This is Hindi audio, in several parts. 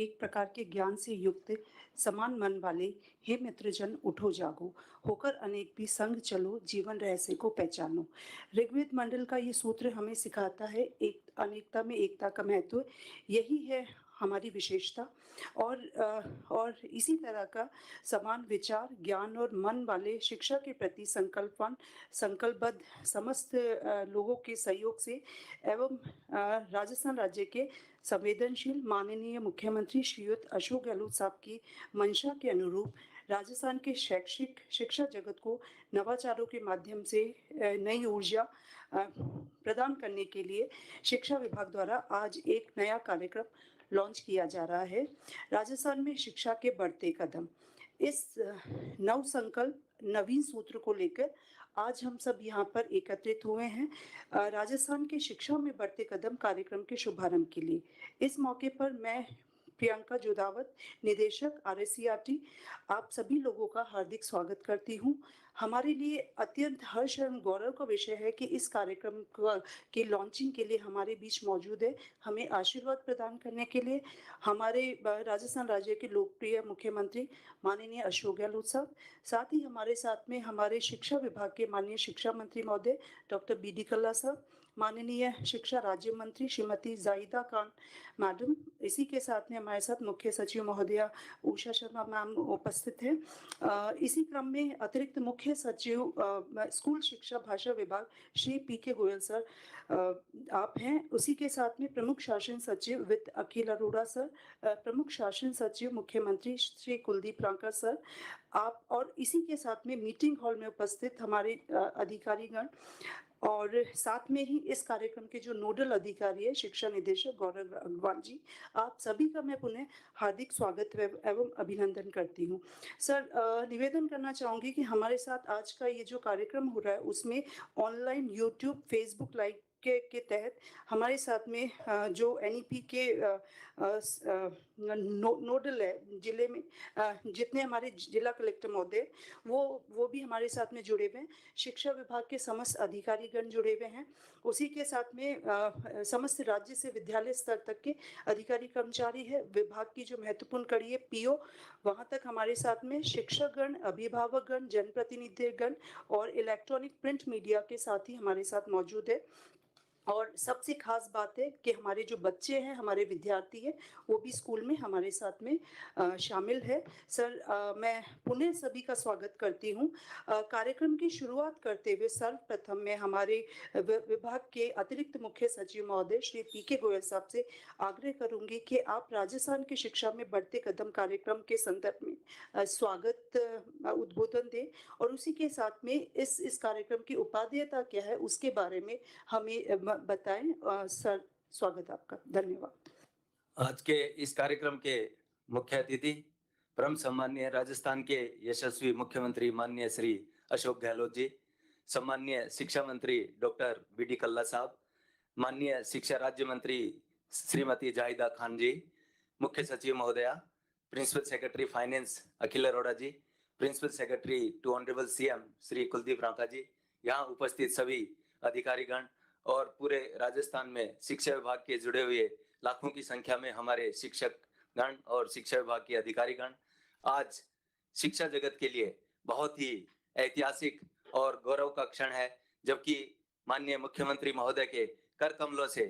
एक प्रकार के ज्ञान से युक्त समान मन वाले, हे मित्रजन उठो जागो, होकर अनेक भी संग चलो, जीवन रहस्य को पहचानो। ऋग्वेद मंडल का ये सूत्र हमें सिखाता है एक अनेकता में एकता का महत्व। यही है हमारी विशेषता। और इसी तरह का समान विचार, ज्ञान और मन वाले शिक्षा के प्रति संकल्पबद्ध समस्त लोगों के सहयोग से एवं राजस्थान राज्य के संवेदनशील माननीय मुख्यमंत्री श्रीयुत अशोक गहलोत साहब की मंशा के अनुरूप राजस्थान के शैक्षिक शिक्षा जगत को नवाचारों के माध्यम से नई ऊर्जा प्रदान करने के लिए शिक्षा विभाग द्वारा आज एक नया कार्यक्रम लॉन्च किया जा रहा है। राजस्थान में शिक्षा के बढ़ते कदम, इस नव संकल्प नवीन सूत्र को लेकर आज हम सब यहाँ पर एकत्रित हुए हैं राजस्थान के शिक्षा में बढ़ते कदम कार्यक्रम के शुभारंभ के लिए। इस मौके पर मैं प्रियंका जोधावत, निदेशक RSCRT, आप सभी लोगों का हार्दिक स्वागत करती हूँ। हमारे लिए अत्यंत हर्ष एवं गौरव का विषय है कि इस कार्यक्रम की लॉन्चिंग के लिए हमारे बीच मौजूद है, हमें आशीर्वाद प्रदान करने के लिए हमारे राजस्थान राज्य के लोकप्रिय मुख्यमंत्री माननीय अशोक गहलोत साहब, साथ ही हमारे साथ में हमारे शिक्षा विभाग के माननीय शिक्षा मंत्री महोदय डॉक्टर BD कल्ला साहब, माननीय शिक्षा राज्य मंत्री श्रीमती जाहिदा खान मैडम, इसी के साथ में हमारे साथ मुख्य सचिव महोदया उषा शर्मा मैम उपस्थित हैं। इसी क्रम में अतिरिक्त मुख्य सचिव स्कूल शिक्षा भाषा विभाग श्री PK गोयल सर आप हैं। उसी के साथ में प्रमुख शासन सचिव वित्त अखिल अरोड़ा सर, प्रमुख शासन सचिव मुख्यमंत्री श्री कुलदीप रांका सर आप, और इसी के साथ में मीटिंग हॉल में उपस्थित हमारे अधिकारीगण, और साथ में ही इस कार्यक्रम के जो नोडल अधिकारी है शिक्षा निदेशक गौरव अग्रवाल जी, आप सभी का मैं पुनः हार्दिक स्वागत एवं अभिनंदन करती हूँ। सर, निवेदन करना चाहूंगी कि हमारे साथ आज का ये जो कार्यक्रम हो रहा है उसमें ऑनलाइन यूट्यूब फेसबुक लाइव के तहत हमारे साथ में जो NEP के नोडल है जिले में, जितने हमारे जिला कलेक्टर महोदय वो भी हमारे साथ में जुड़े हुए हैं, शिक्षा विभाग के समस्त अधिकारीगण जुड़े हुए हैं, उसी के साथ में समस्त राज्य से विद्यालय स्तर तक के अधिकारी कर्मचारी है, विभाग की जो महत्वपूर्ण कड़ी है PO, वहां तक हमारे साथ में शिक्षकगण, अभिभावकगण, जनप्रतिनिधिगण और इलेक्ट्रॉनिक प्रिंट मीडिया के साथ ही हमारे साथ मौजूद है। और सबसे खास बात है कि हमारे जो बच्चे हैं, हमारे विद्यार्थी हैं, वो भी स्कूल में हमारे साथ में शामिल है। सर, मैं पुनः सभी का स्वागत करती हूँ। कार्यक्रम की शुरुआत करते हुए सर्वप्रथम मैं हमारे विभाग के अतिरिक्त मुख्य सचिव महोदय श्री PK गोयल साहब से आग्रह करूंगी कि आप राजस्थान की शिक्षा में बढ़ते कदम कार्यक्रम के संदर्भ में स्वागत उद्बोधन दें, और उसी के साथ में इस कार्यक्रम की उपादेयता क्या है उसके बारे में हमें बताएं। सर, स्वागत आपका, धन्यवाद। आज के इस कार्यक्रम के मुख्य अतिथि परम सम्माननीय राजस्थान के यशस्वी मुख्यमंत्री माननीय श्री अशोक गहलोत जी, सम्माननीय शिक्षा मंत्री डॉक्टर BD कल्ला साहब, माननीय शिक्षा राज्य मंत्री श्रीमती जाहिदा खान जी, मुख्य सचिव महोदया, principal secretary finance Akhil Arora ji, principal secretary to honourable CM Shri Kuldeep Ranka ji, यहाँ उपस्थित सभी अधिकारीगण और पूरे राजस्थान में शिक्षा विभाग के जुड़े हुए लाखों की संख्या में हमारे शिक्षक गण और शिक्षा विभाग के अधिकारीगण, आज शिक्षा जगत के लिए बहुत ही ऐतिहासिक और गौरव का क्षण है, जबकि माननीय मुख्यमंत्री महोदय के कर कमलों से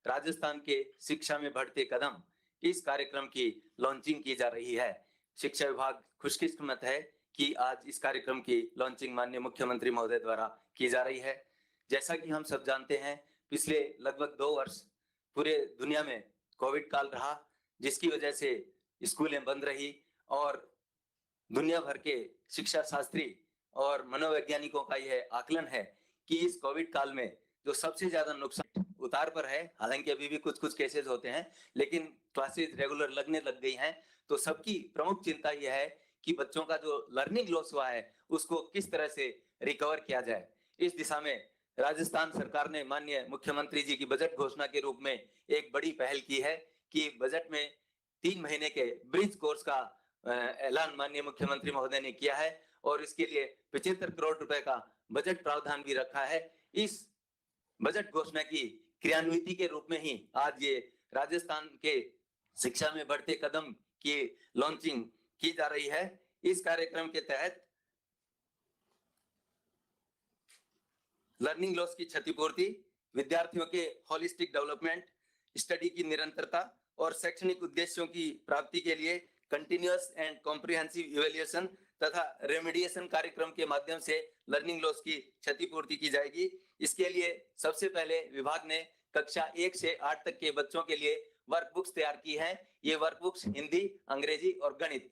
राजस्थान के शिक्षा में बढ़ते कदम इस कार्यक्रम की लॉन्चिंग की जा रही है। शिक्षा विभाग खुशकिस्मत है कि आज इस कार्यक्रम की लॉन्चिंग माननीय मुख्यमंत्री महोदय द्वारा की जा रही है। जैसा कि हम सब जानते हैं, पिछले लगभग 2 वर्ष पूरे दुनिया में कोविड काल रहा, जिसकी वजह से स्कूलें बंद रही और दुनिया भर के शिक्षा शास्त्री और मनोवैज्ञानिकों का यह आकलन है कि इस कोविड काल में जो सबसे ज्यादा नुकसान उतार पर है, हालांकि अभी भी कुछ केसेस होते हैं, लेकिन क्लासेस रेगुलर लगने लग गई हैं, तो सबकी प्रमुख चिंता यह है कि बच्चों का जो लर्निंग लॉस हुआ है उसको किस तरह से रिकवर किया जाए। इस दिशा में राजस्थान सरकार ने माननीय मुख्यमंत्री जी की बजट घोषणा के रूप में एक बड़ी पहल की है कि बजट में 3 महीने के ब्रिज कोर्स का ऐलान माननीय मुख्यमंत्री महोदय ने किया है और इसके लिए 75 करोड़ रुपए का बजट प्रावधान भी रखा है। इस बजट घोषणा की क्रियान्विति के रूप में ही आज ये राजस्थान के शिक्षा में बढ़ते कदम की लॉन्चिंग की जा रही है। इस कार्यक्रम के तहत लर्निंग लॉस की क्षतिपूर्ति, विद्यार्थियों के होलिस्टिक डेवलपमेंट, स्टडी की निरंतरता और शैक्षणिक उद्देश्यों की प्राप्ति के लिए कंटिन्यूअस एंड कॉम्प्रिहेंसिव इवैल्यूएशन तथा रेमेडिएशन कार्यक्रम के माध्यम से लर्निंग लॉस की क्षतिपूर्ति की जाएगी। इसके लिए सबसे पहले विभाग ने कक्षा 1 से 8 तक के बच्चों के लिए वर्कबुक्स तैयार की हैं। ये वर्कबुक्स हिंदी, अंग्रेजी और गणित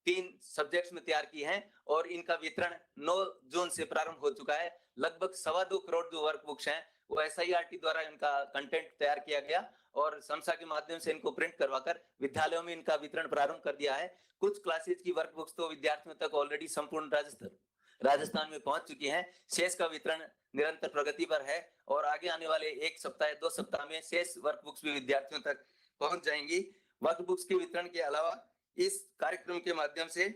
3 सब्जेक्ट्स में तैयार की हैं और इनका वितरण 9 जून से प्रारंभ हो चुका है। लगभग 2.25 करोड़ जो वर्कबुक्स हैं वो SIRT द्वारा इनका कंटेंट तैयार किया गया और समसा के माध्यम से इनको प्रिंट करवाकर विद्यालयों में इनका वितरण प्रारंभ कर दिया है। कुछ क्लासेज की वर्कबुक्स तो विद्यार्थियों तक ऑलरेडी संपूर्ण राजस्थान में पहुंच चुकी हैं। शेष का वितरण निरंतर प्रगति पर है और आगे आने वाले 1 सप्ताह 2 सप्ताह में शेष वर्कबुक्स भी विद्यार्थियों तक पहुंच जाएंगी। वर्कबुक्स के वितरण के अलावा इस कार्यक्रम के माध्यम से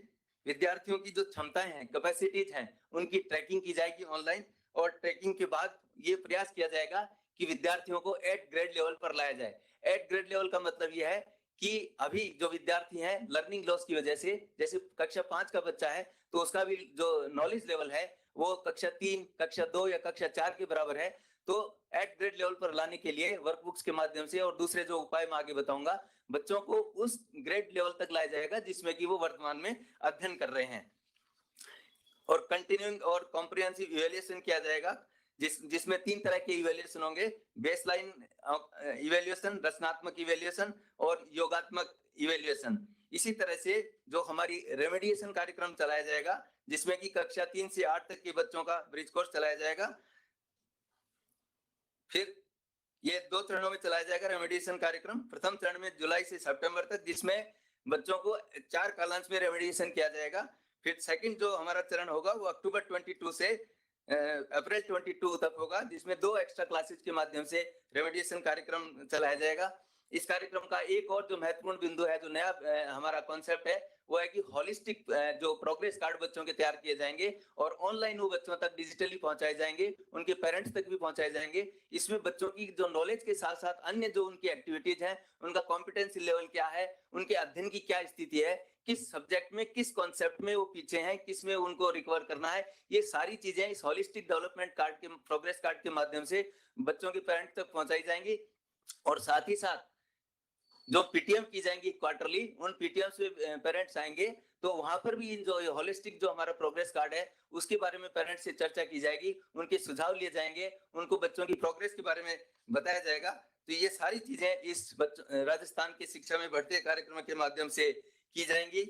विद्यार्थियों की जो क्षमताएं हैं, कैपेसिटीज हैं, उनकी ट्रैकिंग की जाएगी ऑनलाइन और ट्रैकिंग के बाद ये प्रयास किया जाएगा कि विद्यार्थियों को 8 ग्रेड लेवल पर लाया जाए। 8 ग्रेड लेवल का मतलब यह है कि अभी जो विद्यार्थी हैं लर्निंग लॉस की वजह से, जैसे कक्षा 5 का बच्चा है तो उसका भी जो नॉलेज लेवल है वो कक्षा 3, कक्षा 2 या कक्षा 4 के बराबर है। तो 8 ग्रेड लेवल पर लाने के लिए वर्कबुक्स के माध्यम से और दूसरे जो उपाय मैं आगे बताऊंगा, बच्चों को उस ग्रेड लेवल तक लाया जाएगा जिसमें कि वो वर्तमान में अध्ययन कर रहे हैं। और कंटिन्यूइंग और कॉम्प्रिहेंसिव इवैल्यूएशन किया जाएगा जिसमें 3 तरह के इवैल्यूएशन होंगे, बेसलाइन इवैल्यूएशन, रचनात्मक इवैल्यूएशन और योगात्मक इवैल्यूएशन। इसी तरह से जो हमारी रेमेडिएशन कार्यक्रम चलाया जाएगा जिसमें कि कक्षा 3 से 8 तक के बच्चों का ब्रिज कोर्स चलाया जाएगा। फिर ये 2 चरणों में चलाया जाएगा रेमेडिएशन कार्यक्रम। प्रथम चरण में जुलाई से सितंबर तक जिसमें बच्चों को 4 कालांश में रेमेडिएशन किया जाएगा। फिर सेकंड जो हमारा चरण होगा वो अक्टूबर 22 से अप्रैल 22 तक होगा जिसमें 2 एक्स्ट्रा क्लासेस के माध्यम से रेमेडिएशन कार्यक्रम चलाया जाएगा। इस कार्यक्रम का एक और जो महत्वपूर्ण बिंदु है, जो नया हमारा कॉन्सेप्ट है, वो है कि होलिस्टिक जो प्रोग्रेस कार्ड बच्चों के तैयार किए जाएंगे और ऑनलाइन वो बच्चों तक डिजिटली पहुंचाए जाएंगे, उनके पेरेंट्स तक भी पहुंचाए जाएंगे। इसमें बच्चों की जो नॉलेज के साथ साथ अन्य जो उनकी एक्टिविटीज हैं, उनका कॉम्पिटेंसी लेवल क्या है, उनके अध्ययन की क्या स्थिति है, किस सब्जेक्ट में, किस कॉन्सेप्ट में वो पीछे हैं, किस में उनको रिकवर करना है, ये सारी चीजें इस होलिस्टिक डेवलपमेंट कार्ड के प्रोग्रेस कार्ड के माध्यम से बच्चों के पेरेंट्स तक पहुंचाई जाएंगी। और साथ ही साथ जो पीटीएम की जाएंगी क्वार्टरली, उन पीटीएम से पेरेंट्स आएंगे तो वहां पर भी जो होलिस्टिक जो हमारा प्रोग्रेस कार्ड है उसके बारे में पेरेंट्स से चर्चा की जाएगी, उनके सुझाव लिए जाएंगे, उनको बच्चों की प्रोग्रेस के बारे में बताया जाएगा। तो ये सारी चीजें इस राजस्थान की शिक्षा में बढ़ते कार्यक्रम के माध्यम से की जाएंगी।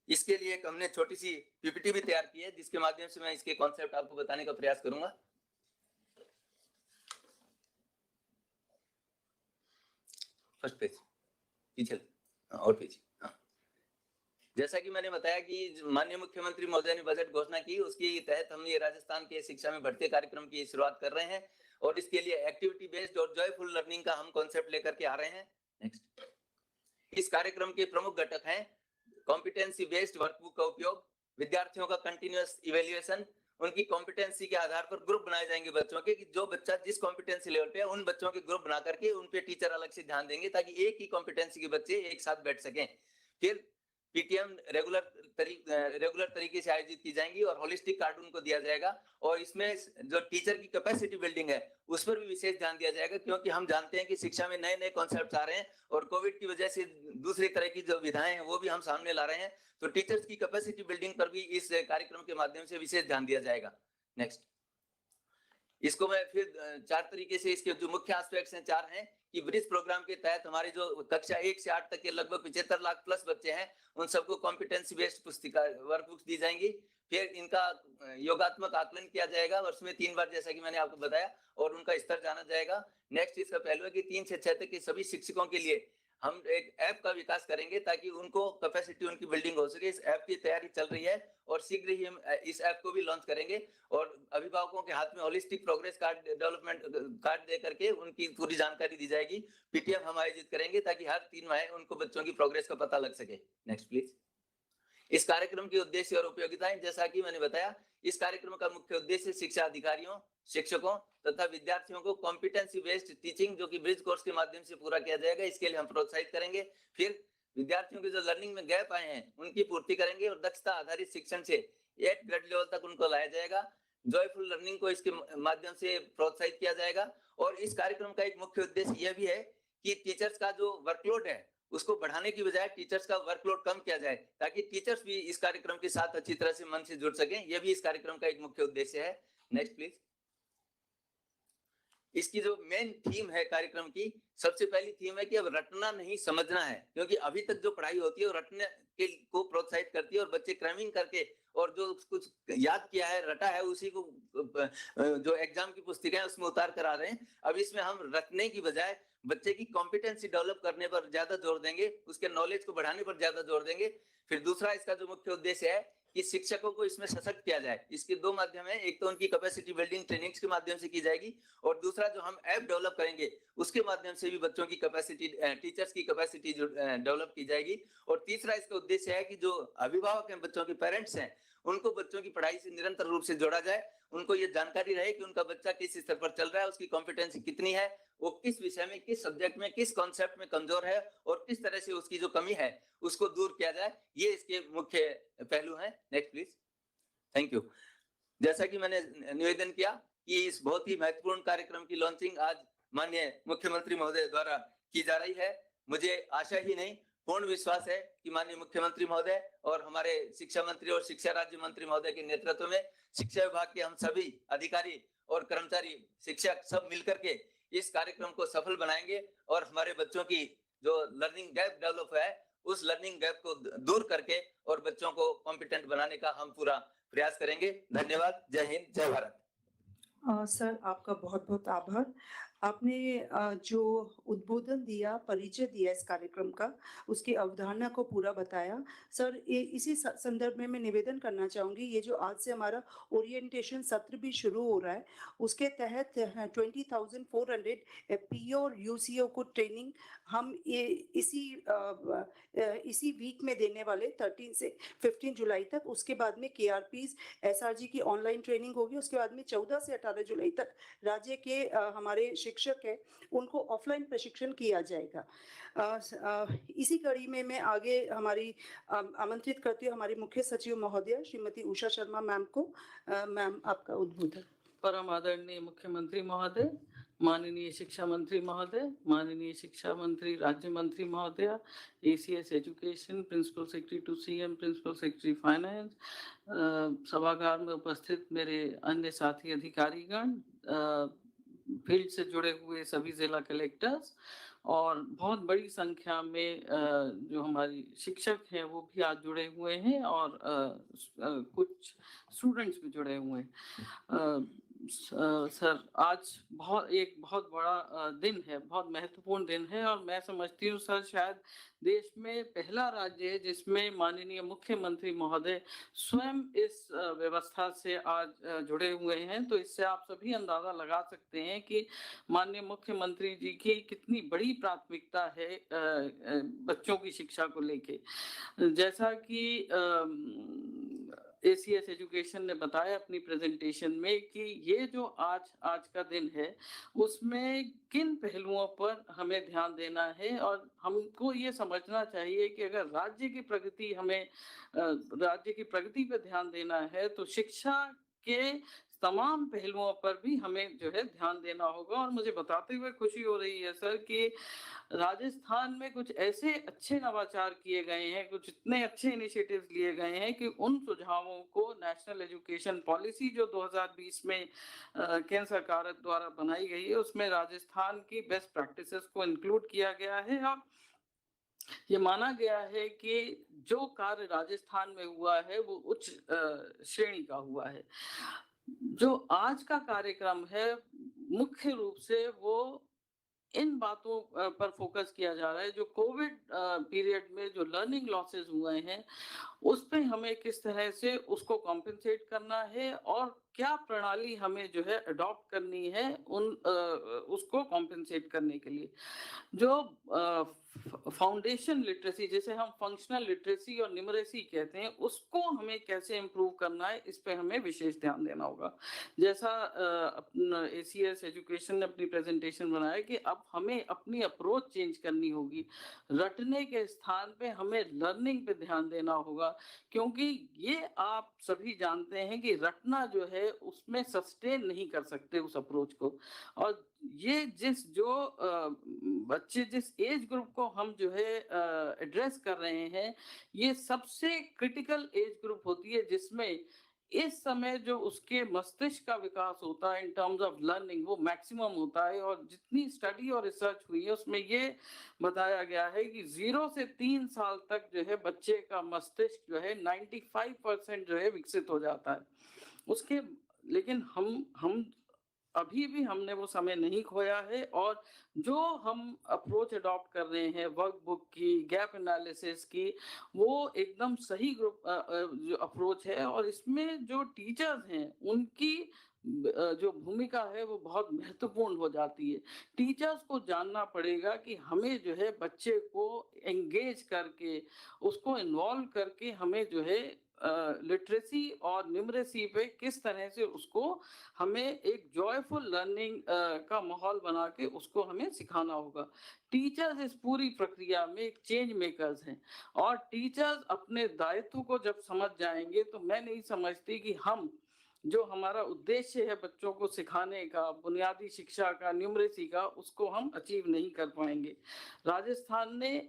इसके लिए एक हमने छोटी सी पीपीटी भी तैयार की है जिसके माध्यम से मैं इसके कॉन्सेप्ट आपको बताने का प्रयास करूंगा। फर्स्ट पेज, पीछे और पेज। जैसा कि मैंने बताया कि माननीय मुख्यमंत्री महोदय ने बजट घोषणा की, उसके तहत हम ये राजस्थान के शिक्षा में बढ़ते कार्यक्रम की शुरुआत कर रहे हैं और इसके लिए एक्टिविटी बेस्ड और जॉयफुल लर्निंग का हम कॉन्सेप्ट लेकर के आ रहे हैं। नेक्स्ट, इस कार्यक्रम के प्रमुख घटक हैं कॉम्पिटेंसी बेस्ड वर्कबुक का उपयोग, विद्यार्थियों का कंटिन्यूअस इवैल्यूएशन, उनकी कॉम्पिटेंसी के आधार पर ग्रुप बनाए जाएंगे बच्चों के कि जो बच्चा जिस कॉम्पिटेंसी लेवल पे है उन बच्चों के ग्रुप बना करके उन पे टीचर अलग से ध्यान देंगे ताकि एक ही कॉम्पिटेंसी के बच्चे एक साथ बैठ सकें। फिर पीटीएम रेगुलर तरीके से आयोजित की जाएंगी और होलिस्टिक कार्ड उनको दिया जाएगा और इसमें जो टीचर की कैपेसिटी बिल्डिंग है उस पर भी विशेष ध्यान दिया जाएगा क्योंकि हम जानते हैं कि शिक्षा में नए नए कॉन्सेप्ट आ रहे हैं और कोविड की वजह से दूसरी तरह की जो विधाएं हैं वो भी हम सामने ला रहे हैं। तो टीचर्स की कैपेसिटी बिल्डिंग पर भी इस कार्यक्रम के माध्यम से विशेष ध्यान दिया जाएगा। नेक्स्ट, इसको मैं फिर 4 तरीके से, इसके जो मुख्य एस्पेक्ट्स हैं 4 हैं कि ब्रिज प्रोग्राम के तहत हमारे जो कक्षा 1 से 8 तक के लगभग 75 लाख प्लस बच्चे हैं उन सबको कॉम्पिटेंसी बेस्ड पुस्तिका वर्कबुक्स दी जाएंगी। फिर इनका योगात्मक आकलन किया जाएगा वर्ष में 3 बार जैसा कि मैंने आपको बताया और उनका स्तर जाना जाएगा। नेक्स्ट, इसका पहलू है कि 3 से 6 तक के सभी शिक्षकों के लिए हम एक ऐप का विकास करेंगे ताकि उनको कैपेसिटी उनकी बिल्डिंग हो सके। इस ऐप की तैयारी चल रही है और शीघ्र ही हम इस ऐप को भी लॉन्च करेंगे और अभिभावकों के हाथ में holistic progress card development card दे करके उनकी पूरी जानकारी दी जाएगी। पीटीएम हम आयोजित करेंगे ताकि हर 3 माह उनको बच्चों की प्रोग्रेस का पता लग सके। Next please. इस कार्यक्रम के उद्देश्य और उपयोगिताएं, जैसा कि मैंने बताया, इस कार्यक्रम का मुख्य उद्देश्य शिक्षा अधिकारियों, शिक्षकों तथा विद्यार्थियों को कॉम्पिटेंसी बेस्ड टीचिंग, जो कि ब्रिज कोर्स के माध्यम से पूरा किया जाएगा, इसके लिए हम प्रोत्साहित करेंगे। फिर विद्यार्थियों के जो लर्निंग में गैप आए हैं उनकी पूर्ति करेंगे और दक्षता आधारित शिक्षण से 8th ग्रेड लेवल तक उनको लाया जाएगा। जॉयफुल लर्निंग को इसके माध्यम से प्रोत्साहित किया जाएगा। और इस कार्यक्रम का एक मुख्य उद्देश्य यह भी है कि टीचर्स का जो वर्कलोड है उसको बढ़ाने की बजाय टीचर्स का वर्कलोड कम किया जाए, ताकि टीचर्स भी इस कार्यक्रम के साथ अच्छी तरह से मन से जुड़ सकें। यह भी इस कार्यक्रम का एक मुख्य उद्देश्य है। Next please. इसकी जो मेन थीम है कार्यक्रम की, सबसे पहली थीम है कि अब रटना नहीं समझना है, क्योंकि अभी तक जो पढ़ाई होती है वो रटने के को प्रोत्साहित करती है और बच्चे क्रैमिंग करके और जो कुछ याद किया है, रटा है, उसी को जो एग्जाम की पुस्तिका है उसमें उतार कर आ रहे हैं। अब इसमें हम रटने की बजाय बच्चे की कॉम्पिटेंसी डेवलप करने पर ज्यादा जोर देंगे, उसके नॉलेज को बढ़ाने पर ज्यादा जोर देंगे। फिर दूसरा इसका जो मुख्य उद्देश्य है कि शिक्षकों को इसमें सशक्त किया जाए। इसके दो माध्यम है, एक तो उनकी कैपेसिटी बिल्डिंग ट्रेनिंग्स के माध्यम से की जाएगी और दूसरा जो हम ऐप डेवलप करेंगे उसके माध्यम से भी बच्चों की कैपेसिटी, टीचर्स की कैपेसिटी डेवलप की जाएगी। और तीसरा इसका उद्देश्य है कि जो अभिभावक हैं, बच्चों के पेरेंट्स हैं, उनको बच्चों की पढ़ाई से निरंतर रूप से जोड़ा जाए। उनको ये जानकारी रहे कि उनका बच्चा किस स्तर पर चल रहा है, उसकी कॉम्पिटेंसी कितनी है, वो किस विषय में, किस सब्जेक्ट में, किस कॉन्सेप्ट में कमजोर है और किस तरह से उसकी जो कमी है उसको दूर किया जाए। ये इसके मुख्य पहलू हैं। Next please. Thank you. जैसा कि मैंने निवेदन किया कि इस बहुत ही महत्वपूर्ण कार्यक्रम की लॉन्चिंग आज माननीय मुख्यमंत्री महोदय द्वारा की जा रही है। मुझे आशा ही नहीं, पूर्ण विश्वास है कि माननीय मुख्यमंत्री महोदय और हमारे शिक्षा मंत्री और शिक्षा राज्य मंत्री महोदय के नेतृत्व में शिक्षा विभाग के हम सभी अधिकारी और कर्मचारी, शिक्षक सब मिलकर के इस कार्यक्रम को सफल बनाएंगे और हमारे बच्चों की जो लर्निंग गैप डेवलप है उस लर्निंग गैप को दूर करके और बच्चों को कॉम्पिटेंट बनाने का हम पूरा प्रयास करेंगे। धन्यवाद। जय हिंद, जय भारत। सर, आपका बहुत बहुत आभार। आपने जो उद्बोधन दिया, परिचय दिया इस कार्यक्रम का, उसकी अवधारणा को पूरा बताया। सर, इसी संदर्भ में मैं निवेदन करना चाहूंगी, ये जो आज से हमारा ओरिएंटेशन सत्र भी शुरू हो रहा है, उसके तहत 20,400 पीओ और यूसीओ को ट्रेनिंग हम ये इसी वीक में देने वाले 13 से 15 जुलाई तक। उसके बाद में केआरपीज, एसआरजी की ऑनलाइन ट्रेनिंग होगी। उसके बाद में 14 से 18 जुलाई तक राज्य के हमारे शिक्षक हैं उनको ऑफलाइन प्रशिक्षण किया जाएगा। इसी कड़ी में मैं आगे हमारी आमंत्रित करती हूँ हमारी मुख्य सचिव महोदय श्रीमती उषा शर्मा मैम को। मैम, आपका उद्बोधन। परम आदरणीय मुख्यमंत्री महोदय, माननीय शिक्षा मंत्री महोदय, माननीय शिक्षा मंत्री राज्य मंत्री महोदय, ACS education, principal secretary to CM, principal secretary finance, सभागार में उपस्थित मेरे अन्य साथी अधिकारीगण, फील्ड से जुड़े हुए सभी जिला कलेक्टर्स और बहुत बड़ी संख्या में जो हमारी शिक्षक हैं वो भी आज जुड़े हुए हैं और कुछ स्टूडेंट्स भी जुड़े हुए हैं। सर, आज बहुत बड़ा दिन है, बहुत महत्वपूर्ण दिन है और मैं समझती हूँ सर शायद देश में पहला राज्य है जिसमें माननीय मुख्यमंत्री महोदय स्वयं इस व्यवस्था से आज जुड़े हुए हैं। तो इससे आप सभी अंदाजा लगा सकते हैं कि माननीय मुख्यमंत्री जी की कितनी बड़ी प्राथमिकता है बच्चों की शिक्षा को लेके। जैसा कि ACS एजुकेशन ने बताया अपनी प्रेजेंटेशन में कि ये जो आज का दिन है उसमें किन पहलुओं पर हमें ध्यान देना है और हमको ये समझना चाहिए कि अगर राज्य की प्रगति पर ध्यान देना है तो शिक्षा के तमाम पहलुओं पर भी हमें जो है ध्यान देना होगा। और मुझे बताते हुए खुशी हो रही है सर कि राजस्थान में कुछ ऐसे अच्छे नवाचार किए गए हैं, कुछ इतने अच्छे इनिशिएटिव्स लिए गए हैं कि उन सुझावों को नेशनल एजुकेशन पॉलिसी जो 2020 में केंद्र सरकार द्वारा बनाई गई है उसमें राजस्थान की बेस्ट प्रैक्टिसेस को इंक्लूड किया गया है। और ये माना गया है कि जो कार्य राजस्थान में हुआ है वो उच्च श्रेणी का हुआ है। जो आज का कार्यक्रम है मुख्य रूप से वो इन बातों पर फोकस किया जा रहा है, जो कोविड पीरियड में जो लर्निंग लॉसेस हुए हैं उस पे हमें किस तरह से उसको कॉम्पेंसेट करना है और क्या प्रणाली हमें जो है अडॉप्ट करनी है उसको कॉम्पेंसेट करने के लिए। जो फाउंडेशन लिटरेसी, जैसे हम फंक्शनल लिटरेसी और न्यूमरेसी कहते हैं, उसको हमें कैसे इम्प्रूव करना है, इस पे हमें विशेष ध्यान देना होगा। जैसा ACS एजुकेशन ने अपनी प्रेजेंटेशन बनाया कि अब हमें अपनी अप्रोच चेंज करनी होगी। रटने के स्थान पे हमें लर्निंग पे ध्यान देना होगा, क्योंकि ये आप सभी जानते हैं कि रटना जो है उसमें सस्टेन नहीं कर सकते उस अप्रोच को। और ये बच्चे जिस एज ग्रुप को हम जो है एड्रेस कर रहे हैं, ये सबसे क्रिटिकल एज ग्रुप होती है, जिसमें इस समय जो उसके मस्तिष्क का विकास होता है इन टर्म्स ऑफ लर्निंग वो मैक्सिमम होता है। और जितनी स्टडी और रिसर्च हुई है उसमें ये बताया गया है कि 0 से 3 साल तक जो है बच्चे का मस्तिष्क जो है 95% जो है विकसित हो जाता है उसके। लेकिन हम अभी भी हमने वो समय नहीं खोया है, और जो हम अप्रोच अडॉप्ट कर रहे हैं वर्कबुक की, गैप एनालिसिस की, वो एकदम सही ग्रुप जो अप्रोच है। और इसमें जो टीचर्स हैं उनकी जो भूमिका है वो बहुत महत्वपूर्ण हो जाती है। टीचर्स को जानना पड़ेगा कि हमें जो है बच्चे को एंगेज करके, उसको इन्वॉल्व करके हमें जो है लिटरेसी और न्यूमरेसी पे किस तरह से उसको हमें एक जॉयफुल लर्निंग का माहौल बना के उसको हमें सिखाना होगा। टीचर्स इस पूरी प्रक्रिया में एक चेंज मेकर्स हैं, और टीचर्स अपने दायित्व को जब समझ जाएंगे तो मैं नहीं समझती कि हम जो हमारा उद्देश्य है बच्चों को सिखाने का, बुनियादी शिक्षा का, न्यूमरेसी का, उसको हम अचीव नहीं कर पाएंगे। राजस्थान ने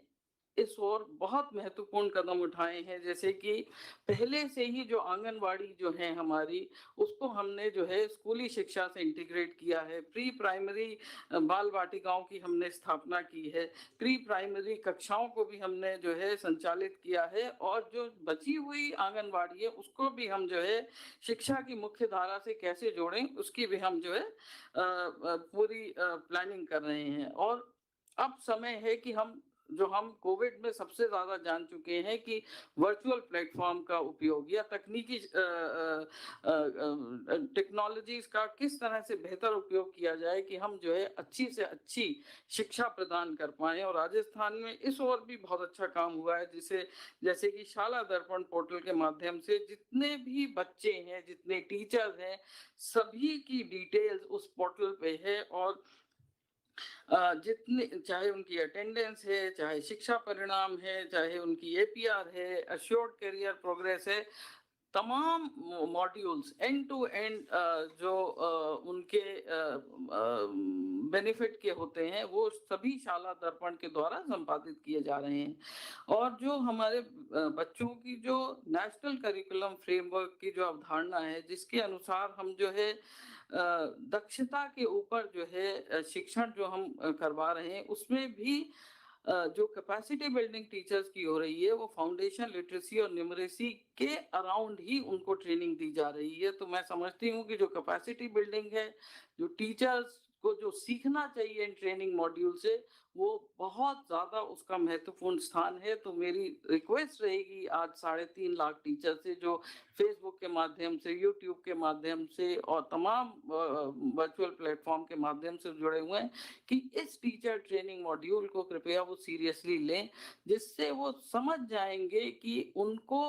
इस ओर बहुत महत्वपूर्ण कदम उठाए हैं, जैसे कि पहले से ही जो आंगनवाड़ी जो है हमारी, उसको हमने जो है स्कूली शिक्षा से इंटीग्रेट किया है। प्री प्राइमरी बाल वाटिकाओं की हमने स्थापना की है, प्री प्राइमरी कक्षाओं को भी हमने जो है संचालित किया है, और जो बची हुई आंगनवाड़ी है उसको भी हम जो है शिक्षा की मुख्य धारा से कैसे जोड़ें उसकी भी हम जो है पूरी प्लानिंग कर रहे हैं। और अब समय है कि हम कोविड में सबसे ज्यादा जान चुके हैं कि वर्चुअल प्लेटफॉर्म का उपयोग या तकनीकी टेक्नोलॉजीज का किस तरह से बेहतर उपयोग किया जाए कि हम जो है अच्छी से अच्छी शिक्षा प्रदान कर पाए। और राजस्थान में इस ओर भी बहुत अच्छा काम हुआ है, जैसे कि शाला दर्पण पोर्टल के माध्यम से जितने भी बच्चे हैं, जितने टीचर्स हैं, सभी की डिटेल्स उस पोर्टल पे है। और जितने, चाहे उनकी अटेंडेंस है, चाहे शिक्षा परिणाम है, चाहे उनकी APR है, अश्योर्ड करियर प्रोग्रेस है, तमाम मॉड्यूल्स एंड टू एंड जो उनके बेनिफिट के होते हैं वो सभी शाला दर्पण के द्वारा संपादित किए जा रहे हैं। और जो हमारे बच्चों की जो नेशनल करिकुलम फ्रेमवर्क की जो अवधारणा है, जिसके अनुसार हम जो है दक्षता के ऊपर जो है शिक्षण जो हम करवा रहे हैं, उसमें भी जो कैपेसिटी बिल्डिंग टीचर्स की हो रही है वो फाउंडेशन लिटरेसी और न्यूमरेसी के अराउंड ही उनको ट्रेनिंग दी जा रही है। तो मैं समझती हूँ कि जो कैपेसिटी बिल्डिंग है, जो टीचर्स को जो सीखना चाहिए इन ट्रेनिंग मॉड्यूल से, वो बहुत ज्यादा उसका महत्वपूर्ण स्थान है। तो मेरी रिक्वेस्ट रहेगी आज 3.5 लाख टीचर से जो फेसबुक के माध्यम से, यूट्यूब के माध्यम से और तमाम वर्चुअल प्लेटफॉर्म के माध्यम से जुड़े हुए हैं, कि इस टीचर ट्रेनिंग मॉड्यूल को कृपया वो सीरियसली लें, जिससे वो समझ जाएंगे कि उनको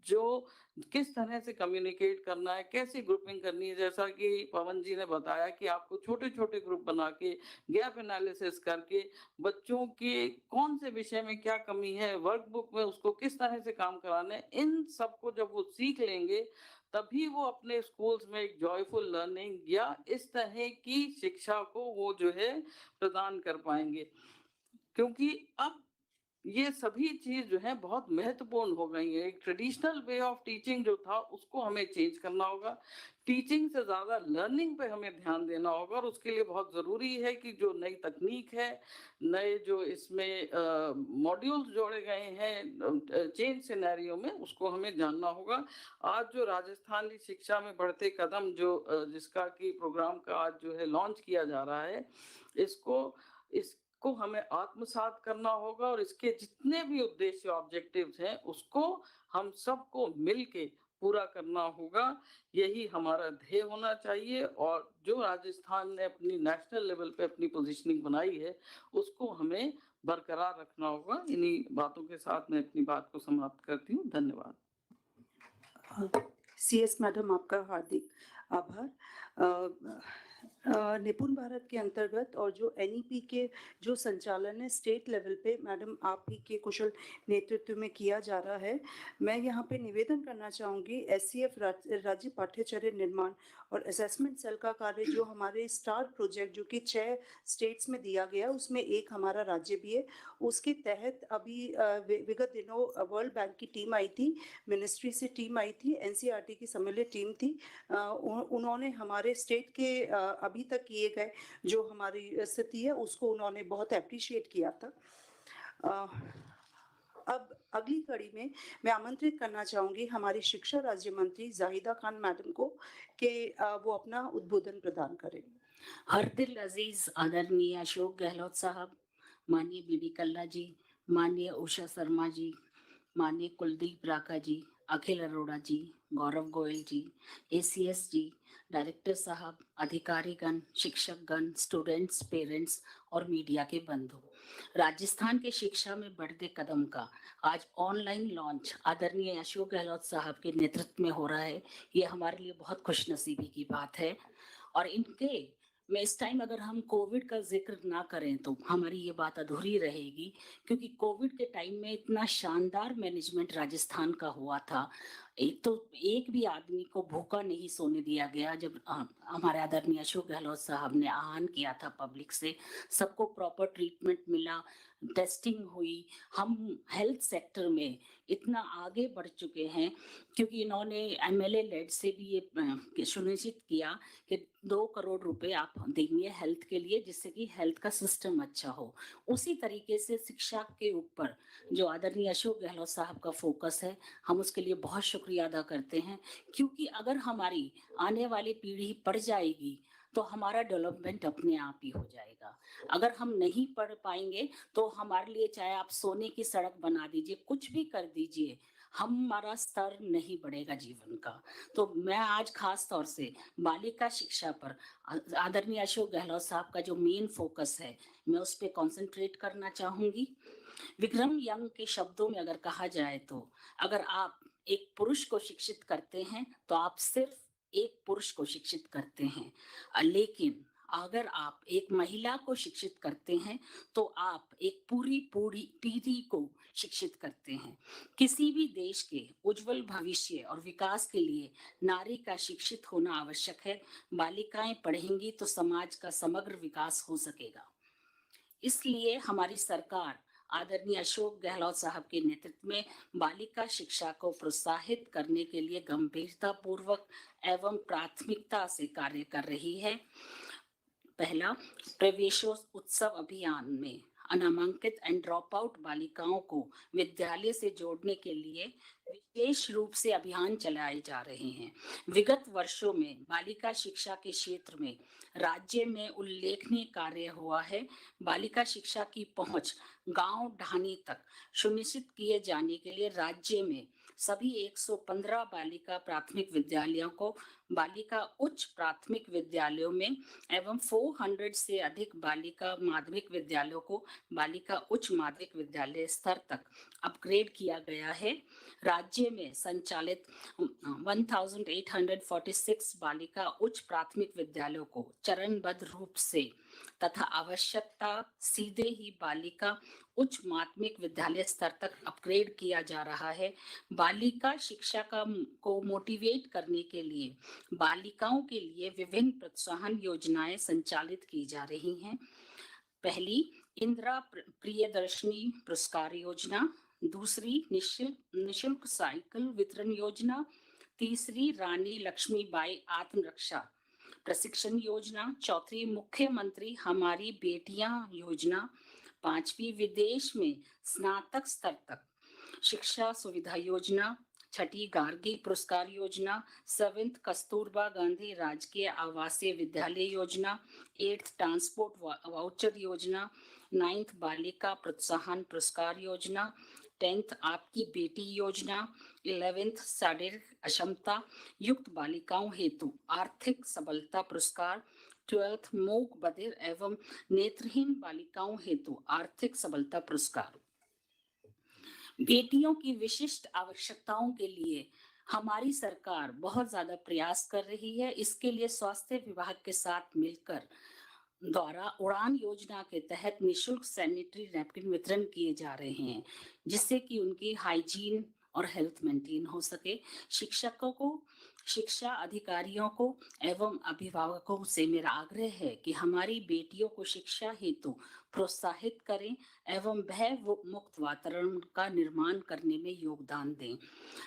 जो किस तरह से कम्युनिकेट करना है, कैसे ग्रुपिंग करनी है। जैसा कि पवन जी ने बताया कि आपको छोटे छोटे ग्रुप बना के गैप एनालिसिस करके बच्चों के कौन से विषय में क्या कमी है, वर्कबुक में उसको किस तरह से काम कराना है, इन सबको जब वो सीख लेंगे तभी वो अपने स्कूल्स में एक जॉयफुल लर्निंग या इस तरह की शिक्षा को वो जो है प्रदान कर पाएंगे। क्योंकि अब ये सभी चीज जो है बहुत महत्वपूर्ण हो गई है। एक ट्रेडिशनल वे ऑफ टीचिंग जो था उसको हमें चेंज करना होगा, टीचिंग से ज्यादा लर्निंग पे हमें ध्यान देना होगा। और उसके लिए बहुत जरूरी है कि जो नई तकनीक है, नए जो इसमें मॉड्यूल्स जोड़े गए हैं चेंज सिनेरियो में, उसको हमें जानना होगा। आज जो राजस्थानी शिक्षा में बढ़ते कदम जो जिसका की प्रोग्राम का आज जो है लॉन्च किया जा रहा है, इसको हमें आत्मसात करना होगा। और इसके जितने भी उद्देश्य ऑब्जेक्टिव्स हैं उसको हम सबको मिलके पूरा करना होगा। यही हमारा ध्येय होना चाहिए और जो राजस्थान ने अपनी नेशनल लेवल पे अपनी पोजीशनिंग बनाई है उसको हमें बरकरार रखना होगा। इन्हीं बातों के साथ मैं अपनी बात को समाप्त करती हूँ। धन्यवाद। सीएस मैडम, आपका हार्दिक आभार। निपुण भारत के अंतर्गत और जो एनईपी के जो संचालन है स्टेट लेवल पे, मैडम आप ही के कुशल नेतृत्व में किया जा रहा है। मैं यहाँ पे निवेदन करना चाहूँगी, एससीएफ राज्य पाठ्यचर्या निर्माण और असेसमेंट सेल का कार्य जो हमारे स्टार प्रोजेक्ट जो कि 6 स्टेट्स में दिया गया, उसमें एक हमारा राज्य भी है। उसके तहत अभी विगत दिनों वर्ल्ड बैंक की टीम आई थी, मिनिस्ट्री से टीम आई थी, एनसीईआरटी की सम्मिलित टीम थी। उन्होंने हमारे स्टेट के अभी तक किए गए जो हमारी स्थिति है उसको उन्होंने बहुत अप्रिशिएट किया था। अब अगली कड़ी में मैं आमंत्रित करना चाहूंगी हमारी शिक्षा राज्य मंत्री जाहिदा खान मैडम को कि वो अपना उद्बोधन प्रदान करें। हर दिल अजीज आदरणीय अशोक गहलोत साहब, माननीय बीडी कल्ला जी, माननीय उषा शर्मा जी, माननीय कुलदीप राका जी, अखिल अरोड़ा जी, गौरव गोयल जी, एसीएस जी, डायरेक्टर साहब, अधिकारीगण, शिक्षकगण, स्टूडेंट्स, पेरेंट्स और मीडिया के बंधु, राजस्थान के शिक्षा में बढ़ते कदम का आज ऑनलाइन लॉन्च आदरणीय अशोक गहलोत साहब के नेतृत्व में हो रहा है। ये हमारे लिए बहुत खुशनसीबी की बात है। और इनके में इस टाइम अगर हम कोविड का जिक्र ना करें तो हमारी ये बात अधूरी रहेगी, क्योंकि कोविड के टाइम में इतना शानदार मैनेजमेंट राजस्थान का हुआ था। एक भी आदमी को भूखा नहीं सोने दिया गया। जब हमारे आदरणीय अशोक गहलोत साहब ने आह्वान किया था पब्लिक से, सबको प्रॉपर ट्रीटमेंट मिला, टेस्टिंग हुई। हम हेल्थ सेक्टर में इतना आगे बढ़ चुके हैं क्योंकि इन्होंने एमएलए लेड से भी ये सुनिश्चित किया कि 2 करोड़ रुपए आप देंगे हेल्थ के लिए, जिससे कि हेल्थ का सिस्टम अच्छा हो। उसी तरीके से शिक्षा के ऊपर जो आदरणीय अशोक गहलोत साहब का फोकस है, हम उसके लिए बहुत शुक्रिया अदा करते हैं, क्योंकि अगर हमारी आने वाली पीढ़ी पढ़ जाएगी तो हमारा डेवलपमेंट अपने आप ही हो जाएगा। अगर हम नहीं पढ़ पाएंगे तो हमारे लिए चाहे आप सोने की सड़क बना दीजिए, कुछ भी कर दीजिए, हमारा स्तर नहीं बढ़ेगा जीवन का। तो मैं आज खास तौर से बालिका शिक्षा पर आदरणीय अशोक गहलोत साहब का जो मेन फोकस है, मैं उस पर कॉन्सेंट्रेट करना चाहूंगी। विक्रम यंग के शब्दों में अगर कहा जाए तो अगर आप एक पुरुष को शिक्षित करते हैं तो आप सिर्फ एक पुरुष को शिक्षित करते हैं, लेकिन अगर आप एक महिला को शिक्षित करते हैं तो आप एक पूरी पीढ़ी को शिक्षित करते हैं। किसी भी देश के उज्जवल भविष्य और विकास के लिए नारी का शिक्षित होना आवश्यक है। बालिकाएं पढ़ेंगी तो समाज का समग्र विकास हो सकेगा। इसलिए हमारी सरकार आदरणीय अशोक गहलोत साहब के नेतृत्व में बालिका शिक्षा को प्रोत्साहित करने के लिए गंभीरता पूर्वक एवं प्राथमिकता से कार्य कर रही है। पहला, प्रवेशोत्सव अभियान में अनामांकित एंड ड्रॉप आउट बालिकाओं को विद्यालय से जोड़ने के लिए विशेष रूप से अभियान चलाए जा रहे हैं। विगत वर्षों में बालिका शिक्षा के क्षेत्र में राज्य में उल्लेखनीय कार्य हुआ है। बालिका शिक्षा की पहुंच गांव ढाणी तक सुनिश्चित किए जाने के लिए राज्य में सभी 115 बालिका प्राथमिक विद्यालयों को बालिका उच्च प्राथमिक विद्यालयों में एवं 400 से अधिक बालिका माध्यमिक विद्यालयों को बालिका उच्च माध्यमिक विद्यालय स्तर तक अपग्रेड किया गया है। राज्य में संचालित 1846 बालिका उच्च प्राथमिक विद्यालयों को चरणबद्ध रूप से तथा आवश्यकता सीधे ही बालिका उच्च माध्यमिक विद्यालय स्तर तक अपग्रेड किया जा रहा है। बालिका शिक्षा को मोटिवेट करने के लिए बालिकाओं के लिए विभिन्न प्रोत्साहन योजनाएं संचालित की जा रही हैं। पहली, इंदिरा प्रियदर्शनी पुरस्कार योजना। दूसरी, निशुल्क साइकिल वितरण योजना। तीसरी, रानी लक्ष्मीबाई आत्मरक्षा प्रशिक्षण योजना। चौथी, मुख्यमंत्री हमारी बेटियां योजना। पांचवी, विदेश में स्नातक स्तर तक शिक्षा सुविधा योजना। छठी, गार्गी पुरस्कार योजना। 7th, कस्तूरबा गांधी राजकीय आवासीय विद्यालय योजना। 8th, ट्रांसपोर्ट वाउचर योजना। 9th, बालिका प्रोत्साहन पुरस्कार योजना। 10th आपकी बेटी योजना, 11th शारीरिक अक्षमता युक्त बालिकाओं हेतु आर्थिक सबलता पुरस्कार, 12th मूक बधिर एवं नेत्रहीन बालिकाओं हेतु आर्थिक सबलता पुरस्कार। बेटियों की विशिष्ट आवश्यकताओं के लिए हमारी सरकार बहुत ज्यादा प्रयास कर रही है। इसके लिए स्वास्थ्य विभाग के साथ मिलकर द्वारा उड़ान योजना के तहत निशुल्क सैनिटरी नैपकिन वितरण किए जा रहे हैं, जिससे कि उनकी हाइजीन और हेल्थ मेंटेन हो सके। शिक्षकों को, शिक्षा अधिकारियों को एवं अभिभावकों से मेरा आग्रह है कि हमारी बेटियों को शिक्षा हेतु प्रोत्साहित करें एवं भय मुक्त वातावरण का निर्माण करने में योगदान दें।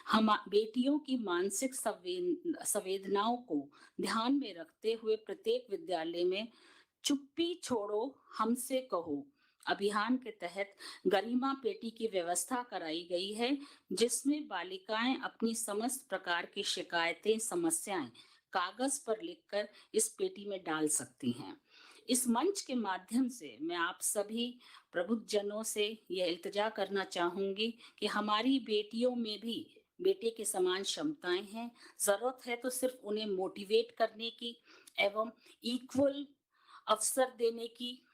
हम बेटियों की मानसिक संवेदनाओं को ध्यान में रखते हुए प्रत्येक विद्यालय में चुप्पी छोड़ो हमसे कहो अभियान के तहत गरिमा पेटी की व्यवस्था कराई गई है, जिसमें बालिकाएं अपनी समस्त प्रकार की शिकायतें, समस्याएं कागज पर लिखकर इस पेटी में डाल सकती हैं। इस मंच के माध्यम से मैं आप सभी प्रबुद्धजनों से यह इल्तिजा करना चाहूंगी कि हमारी बेटियों में भी बेटे के समान क्षमताएं हैं। जरूरत है तो सिर्फ उन्हें मोटिवेट करने की एवं इक्वल अवसर देने की।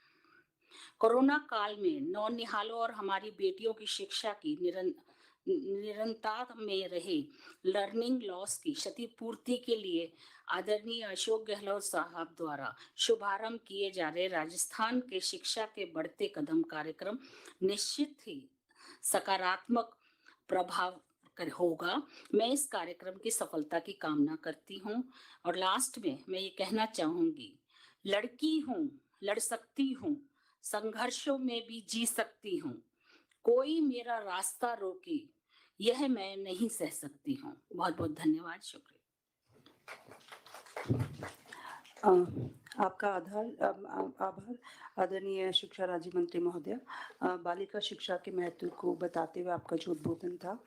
कोरोना काल में नौनिहालों और हमारी बेटियों की शिक्षा की निरंतरता में रहे लर्निंग लॉस की क्षतिपूर्ति के लिए आदरणीय अशोक गहलोत साहब द्वारा शुभारंभ किए जा रहे राजस्थान के शिक्षा के बढ़ते कदम कार्यक्रम निश्चित ही सकारात्मक प्रभाव होगा। मैं इस कार्यक्रम की सफलता की कामना करती हूँ। और लास्ट में मैं ये कहना चाहूंगी, लड़की हूँ, लड़ सकती हूँ, संघर्षों में भी जी सकती हूँ, कोई मेरा रास्ता रोके यह मैं नहीं सह सकती हूँ। बहुत बहुत धन्यवाद, शुक्रिया। आपका आभार आदरणीय शिक्षा राज्य मंत्री महोदय। बालिका शिक्षा के महत्व को बताते हुए आपका जो उद्बोधन था।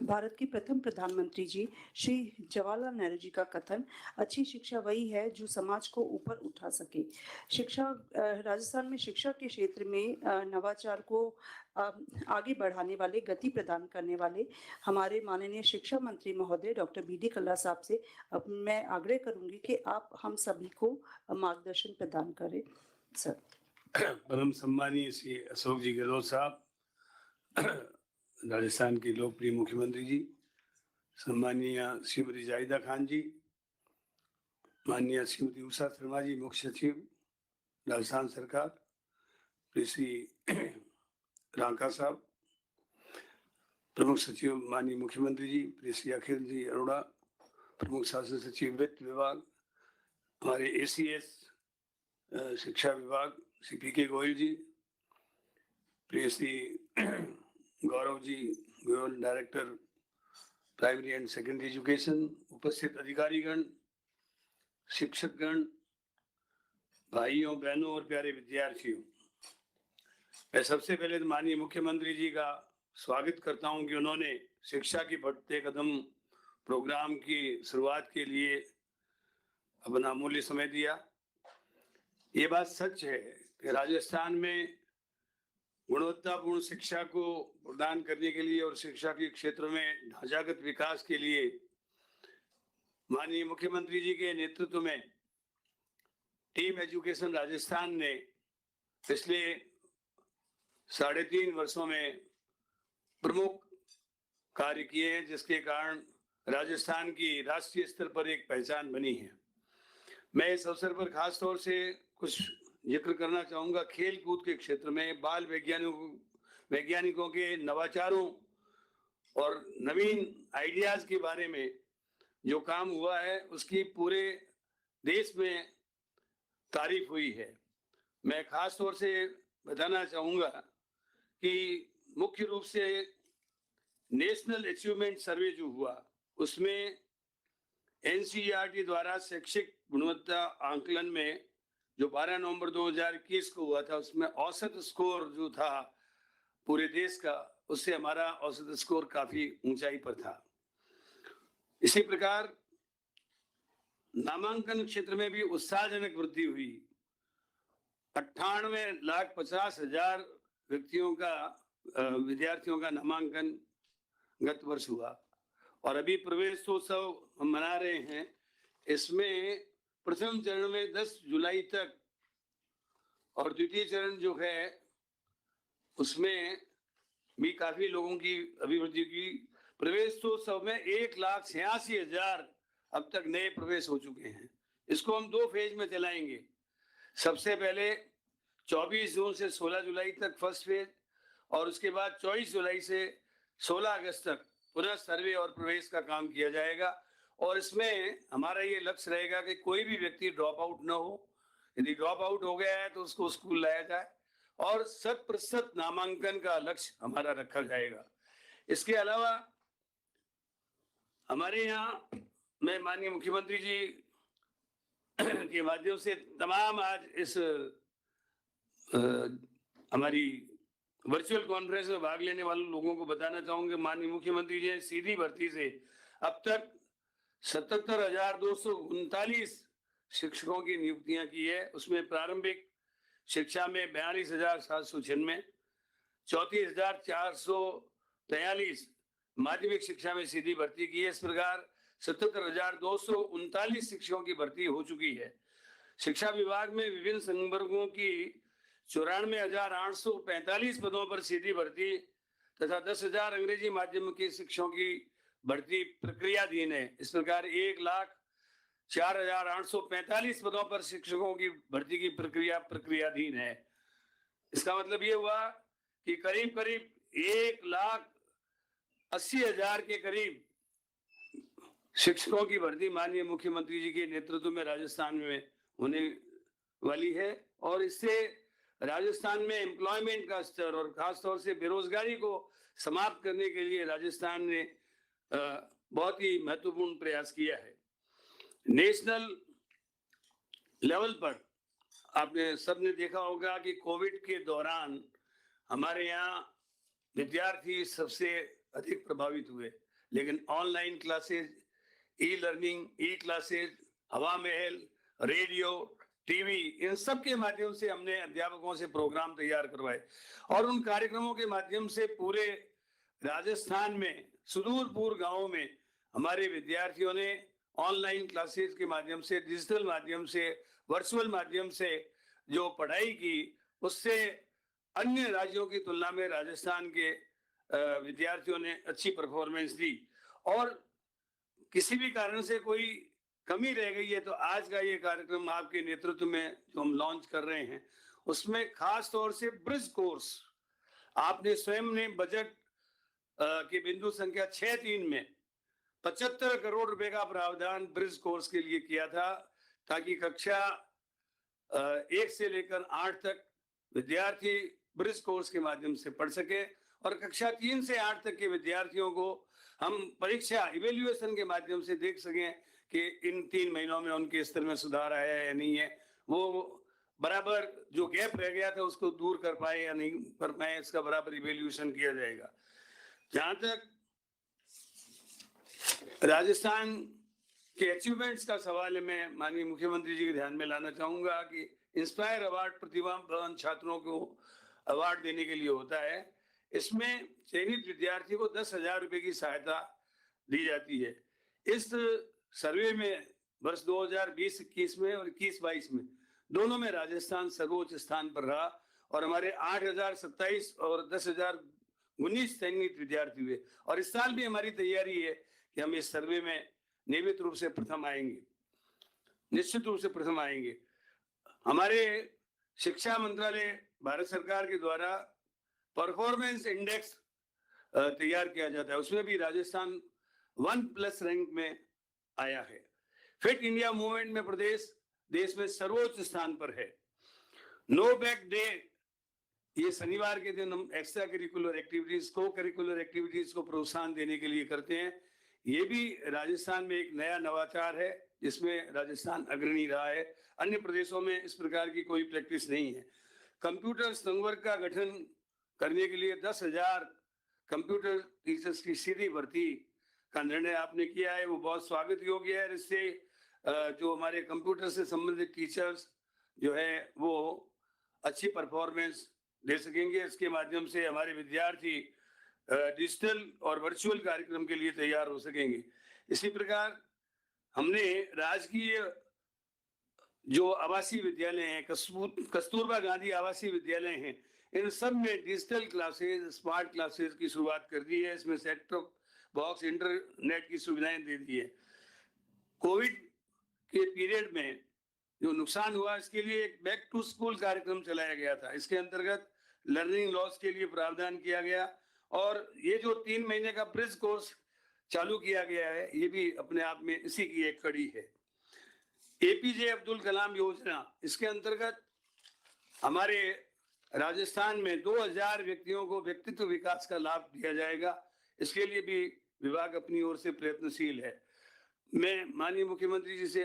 भारत के प्रथम प्रधानमंत्री जी श्री जवाहरलाल नेहरू जी का कथन, अच्छी शिक्षा वही है जो समाज को ऊपर उठा सके। शिक्षा राजस्थान में शिक्षा के क्षेत्र में नवाचार को आगे बढ़ाने वाले, गति प्रदान करने वाले हमारे माननीय शिक्षा मंत्री महोदय डॉक्टर बी.डी. कल्ला साहब से मैं आग्रह करूंगी कि आप हम सभी को मार्गदर्शन प्रदान करें। सर। परम सम्मानीय श्री अशोक जी गहलोत साहब, राजस्थान के लोकप्रिय मुख्यमंत्री जी, सम्मानीय श्रीमती जाहिदा खान जी, माननीय श्रीमती उषा शर्मा जी, मुख्य सचिव राजस्थान सरकार, श्री रांका साहब, प्रमुख सचिव माननीय मुख्यमंत्री जी, श्री अखिल जी अरोड़ा, प्रमुख शासन सचिव वित्त विभाग, हमारे ACS शिक्षा विभाग श्री PK गोयल जी, प्रिय Shri Gaurav ji Goyal, director primary and secondary education, उपस्थित अधिकारीगण, शिक्षकगण, भाइयों बहनों और प्यारे विद्यार्थियों, मैं सबसे पहले माननीय मुख्यमंत्री जी का स्वागत करता हूं कि उन्होंने शिक्षा की बढ़ते कदम प्रोग्राम की शुरुआत के लिए अपना अमूल्य समय दिया। ये बात सच है कि राजस्थान में गुणवत्तापूर्ण शिक्षा को प्रदान करने के लिए और शिक्षा के क्षेत्र में ढांचागत विकास के लिए माननीय मुख्यमंत्री जी के नेतृत्व में टीम एजुकेशन राजस्थान ने पिछले 3.5 वर्षों में प्रमुख कार्य किए हैं, जिसके कारण राजस्थान की राष्ट्रीय स्तर पर एक पहचान बनी है। मैं इस अवसर पर खास तौर से कुछ जिक्र करना चाहूंगा। खेल कूद के क्षेत्र में बाल वैज्ञानिकों के नवाचारों और नवीन आइडियाज के बारे में जो काम हुआ है, उसकी पूरे देश में तारीफ हुई है। मैं खास तौर से बताना चाहूंगा कि मुख्य रूप से नेशनल अचीवमेंट सर्वे जो हुआ, उसमें NCERT द्वारा शैक्षिक गुणवत्ता आंकलन में जो 12 नवंबर 2021 को हुआ था, उसमें औसत स्कोर जो था पूरे देश का, उससे हमारा औसत स्कोर काफी ऊंचाई पर था। इसी प्रकार नामांकन क्षेत्र में भी उत्साहजनक वृद्धि हुई। 98,50,000 व्यक्तियों का विद्यार्थियों का नामांकन गत वर्ष हुआ और अभी प्रवेशोत्सव हम मना रहे हैं। इसमें प्रथम चरण में 10 जुलाई तक और द्वितीय चरण जो है उसमें भी काफी लोगों की अभिवृद्धि की। प्रवेशोत्सव में 1,86,000 अब तक नए प्रवेश हो चुके हैं। इसको हम 2 फेज में चलाएंगे। सबसे पहले 24 जून से 16 जुलाई तक फर्स्ट फेज और उसके बाद 24 जुलाई से 16 अगस्त तक पुनः सर्वे और प्रवेश का काम किया जाएगा। और इसमें हमारा ये लक्ष्य रहेगा कि कोई भी व्यक्ति ड्रॉप आउट न हो। यदि ड्रॉप आउट हो गया है तो उसको स्कूल लाया जाए और 100% नामांकन का लक्ष्य हमारा रखा जाएगा। इसके अलावा हमारे यहाँ मैं माननीय मुख्यमंत्री जी के माध्यम से तमाम आज इस हमारी वर्चुअल कॉन्फ्रेंस में भाग लेने वाले लोगों को बताना चाहूंगा, माननीय मुख्यमंत्री जी ने सीधी भर्ती से अब तक 77,239 शिक्षकों की नियुक्तियां की है। उसमें प्रारंभिक शिक्षा में 42,796, 34,443 माध्यमिक शिक्षा में सीधी भर्ती की है। इस प्रकार 77,239 शिक्षकों की भर्ती हो चुकी है। शिक्षा विभाग में विभिन्न संवर्गों की 94,845 पदों पर सीधी भर्ती तथा 10,000 अंग्रेजी माध्यम के शिक्षकों की भर्ती प्रक्रियाधीन है। इस प्रकार 1,04,845 पदों पर शिक्षकों की भर्ती की प्रक्रियाधीन है। इसका मतलब ये हुआ कि करीब करीब 1,80,000 के करीब शिक्षकों की भर्ती माननीय मुख्यमंत्री जी के नेतृत्व में राजस्थान में होने वाली है। और इससे राजस्थान में एम्प्लॉयमेंट का स्तर और खासतौर से बेरोजगारी को समाप्त करने के लिए राजस्थान ने बहुत ही महत्वपूर्ण प्रयास किया है। नेशनल लेवल पर आपने सबने देखा होगा कि कोविड के दौरान हमारे यहाँ विद्यार्थी सबसे अधिक प्रभावित हुए, लेकिन ऑनलाइन क्लासेज, ई लर्निंग, ई क्लासेज, हवा महल, रेडियो, टीवी, इन सब के माध्यम से हमने अध्यापकों से प्रोग्राम तैयार करवाए और उन कार्यक्रमों के माध्यम से पूरे राजस्थान में सुदूरपूर गांवों में हमारे विद्यार्थियों ने ऑनलाइन क्लासेस के माध्यम से, डिजिटल माध्यम से, वर्चुअल माध्यम से जो पढ़ाई की, उससे अन्य राज्यों की तुलना में राजस्थान के विद्यार्थियों ने अच्छी परफॉर्मेंस दी। और किसी भी कारण से कोई कमी रह गई है तो आज का ये कार्यक्रम आपके नेतृत्व में जो हम लॉन्च कर रहे हैं उसमें खास तौर से ब्रिज कोर्स, आपने स्वयं ने बजट के बिंदु संख्या 6.3 में 75 करोड़ रुपए का प्रावधान ब्रिज कोर्स के लिए किया था ताकि कक्षा 1 से लेकर 8 तक विद्यार्थी ब्रिज कोर्स के माध्यम से पढ़ सके और कक्षा 3 से 8 तक के विद्यार्थियों को हम परीक्षा इवेल्युएशन के माध्यम से देख सकें कि इन 3 महीनों में उनके स्तर में सुधार आया है या नहीं है, वो बराबर जो गैप रह गया था उसको दूर कर पाए या नहीं कर पाए, इसका बराबर इवेल्युएशन किया जाएगा। जहां तक राजस्थान के अचीवमेंट्स का सवाल है, मैं माननीय मुख्यमंत्री जी के ध्यान में लाना चाहूंगा कि इंस्पायर अवार्ड प्रतिभावान छात्रों को अवार्ड देने के लिए होता है। इसमें चयनित विद्यार्थी को 10,000 रुपए की सहायता दी जाती है। इस सर्वे में वर्ष 2020-21 में और 21-22 में दोनों में राजस्थान सर्वोच्च स्थान पर रहा और हमारे 8,027 और 10,019 चयनित विद्यार्थी हुए। और इस साल भी हमारी तैयारी है कि हम इस सर्वे में नियमित रूप से प्रथम आएंगे, निश्चित रूप से प्रथम आएंगे। हमारे शिक्षा मंत्रालय भारत सरकार के द्वारा परफॉर्मेंस इंडेक्स तैयार किया जाता है, उसमें भी राजस्थान 1+ रैंक में आया है। फिट इंडिया मूवमेंट में प्रदेश देश में सर्वोच्च स्थान पर है। नो बैक डे, ये शनिवार के दिन हम एक्स्ट्रा करिकुलर एक्टिविटीज, को करिकुलर एक्टिविटीज को प्रोत्साहन देने के लिए करते हैं। ये भी राजस्थान में एक नया नवाचार है जिसमें राजस्थान अग्रणी रहा है। अन्य प्रदेशों में इस प्रकार की कोई प्रैक्टिस नहीं है। कंप्यूटर संवर्ग का गठन करने के लिए 10,000 कंप्यूटर टीचर्स की सीधी भर्ती का निर्णय आपने किया है, वो बहुत स्वागत योग्य है। इससे जो हमारे कंप्यूटर से संबंधित टीचर्स जो है वो अच्छी परफॉर्मेंस दे सकेंगे। इसके माध्यम से हमारे विद्यार्थी डिजिटल और वर्चुअल कार्यक्रम के लिए तैयार हो सकेंगे। इसी प्रकार हमने राजकीय जो आवासीय विद्यालय हैं, कस्तूरबा गांधी आवासीय विद्यालय हैं, इन सब में डिजिटल क्लासेस, स्मार्ट क्लासेस की शुरुआत कर दी है। इसमें सेट टॉप बॉक्स, इंटरनेट की सुविधाएं दे दी है। कोविड के पीरियड में जो नुकसान हुआ, इसके लिए एक बैक टू स्कूल कार्यक्रम चलाया गया था। इसके अंतर्गत लर्निंग लॉस के लिए प्रावधान किया गया और ये जो 3 महीने का ब्रिज कोर्स चालू किया गया है, ये भी अपने आप में इसी की एक कड़ी है। एपीजे अब्दुल कलाम योजना, इसके अंतर्गत हमारे राजस्थान में 2000 व्यक्तियों को व्यक्तित्व विकास का लाभ दिया जाएगा। इसके लिए भी विभाग अपनी ओर से प्रयत्नशील है। मैं माननीय मुख्यमंत्री जी से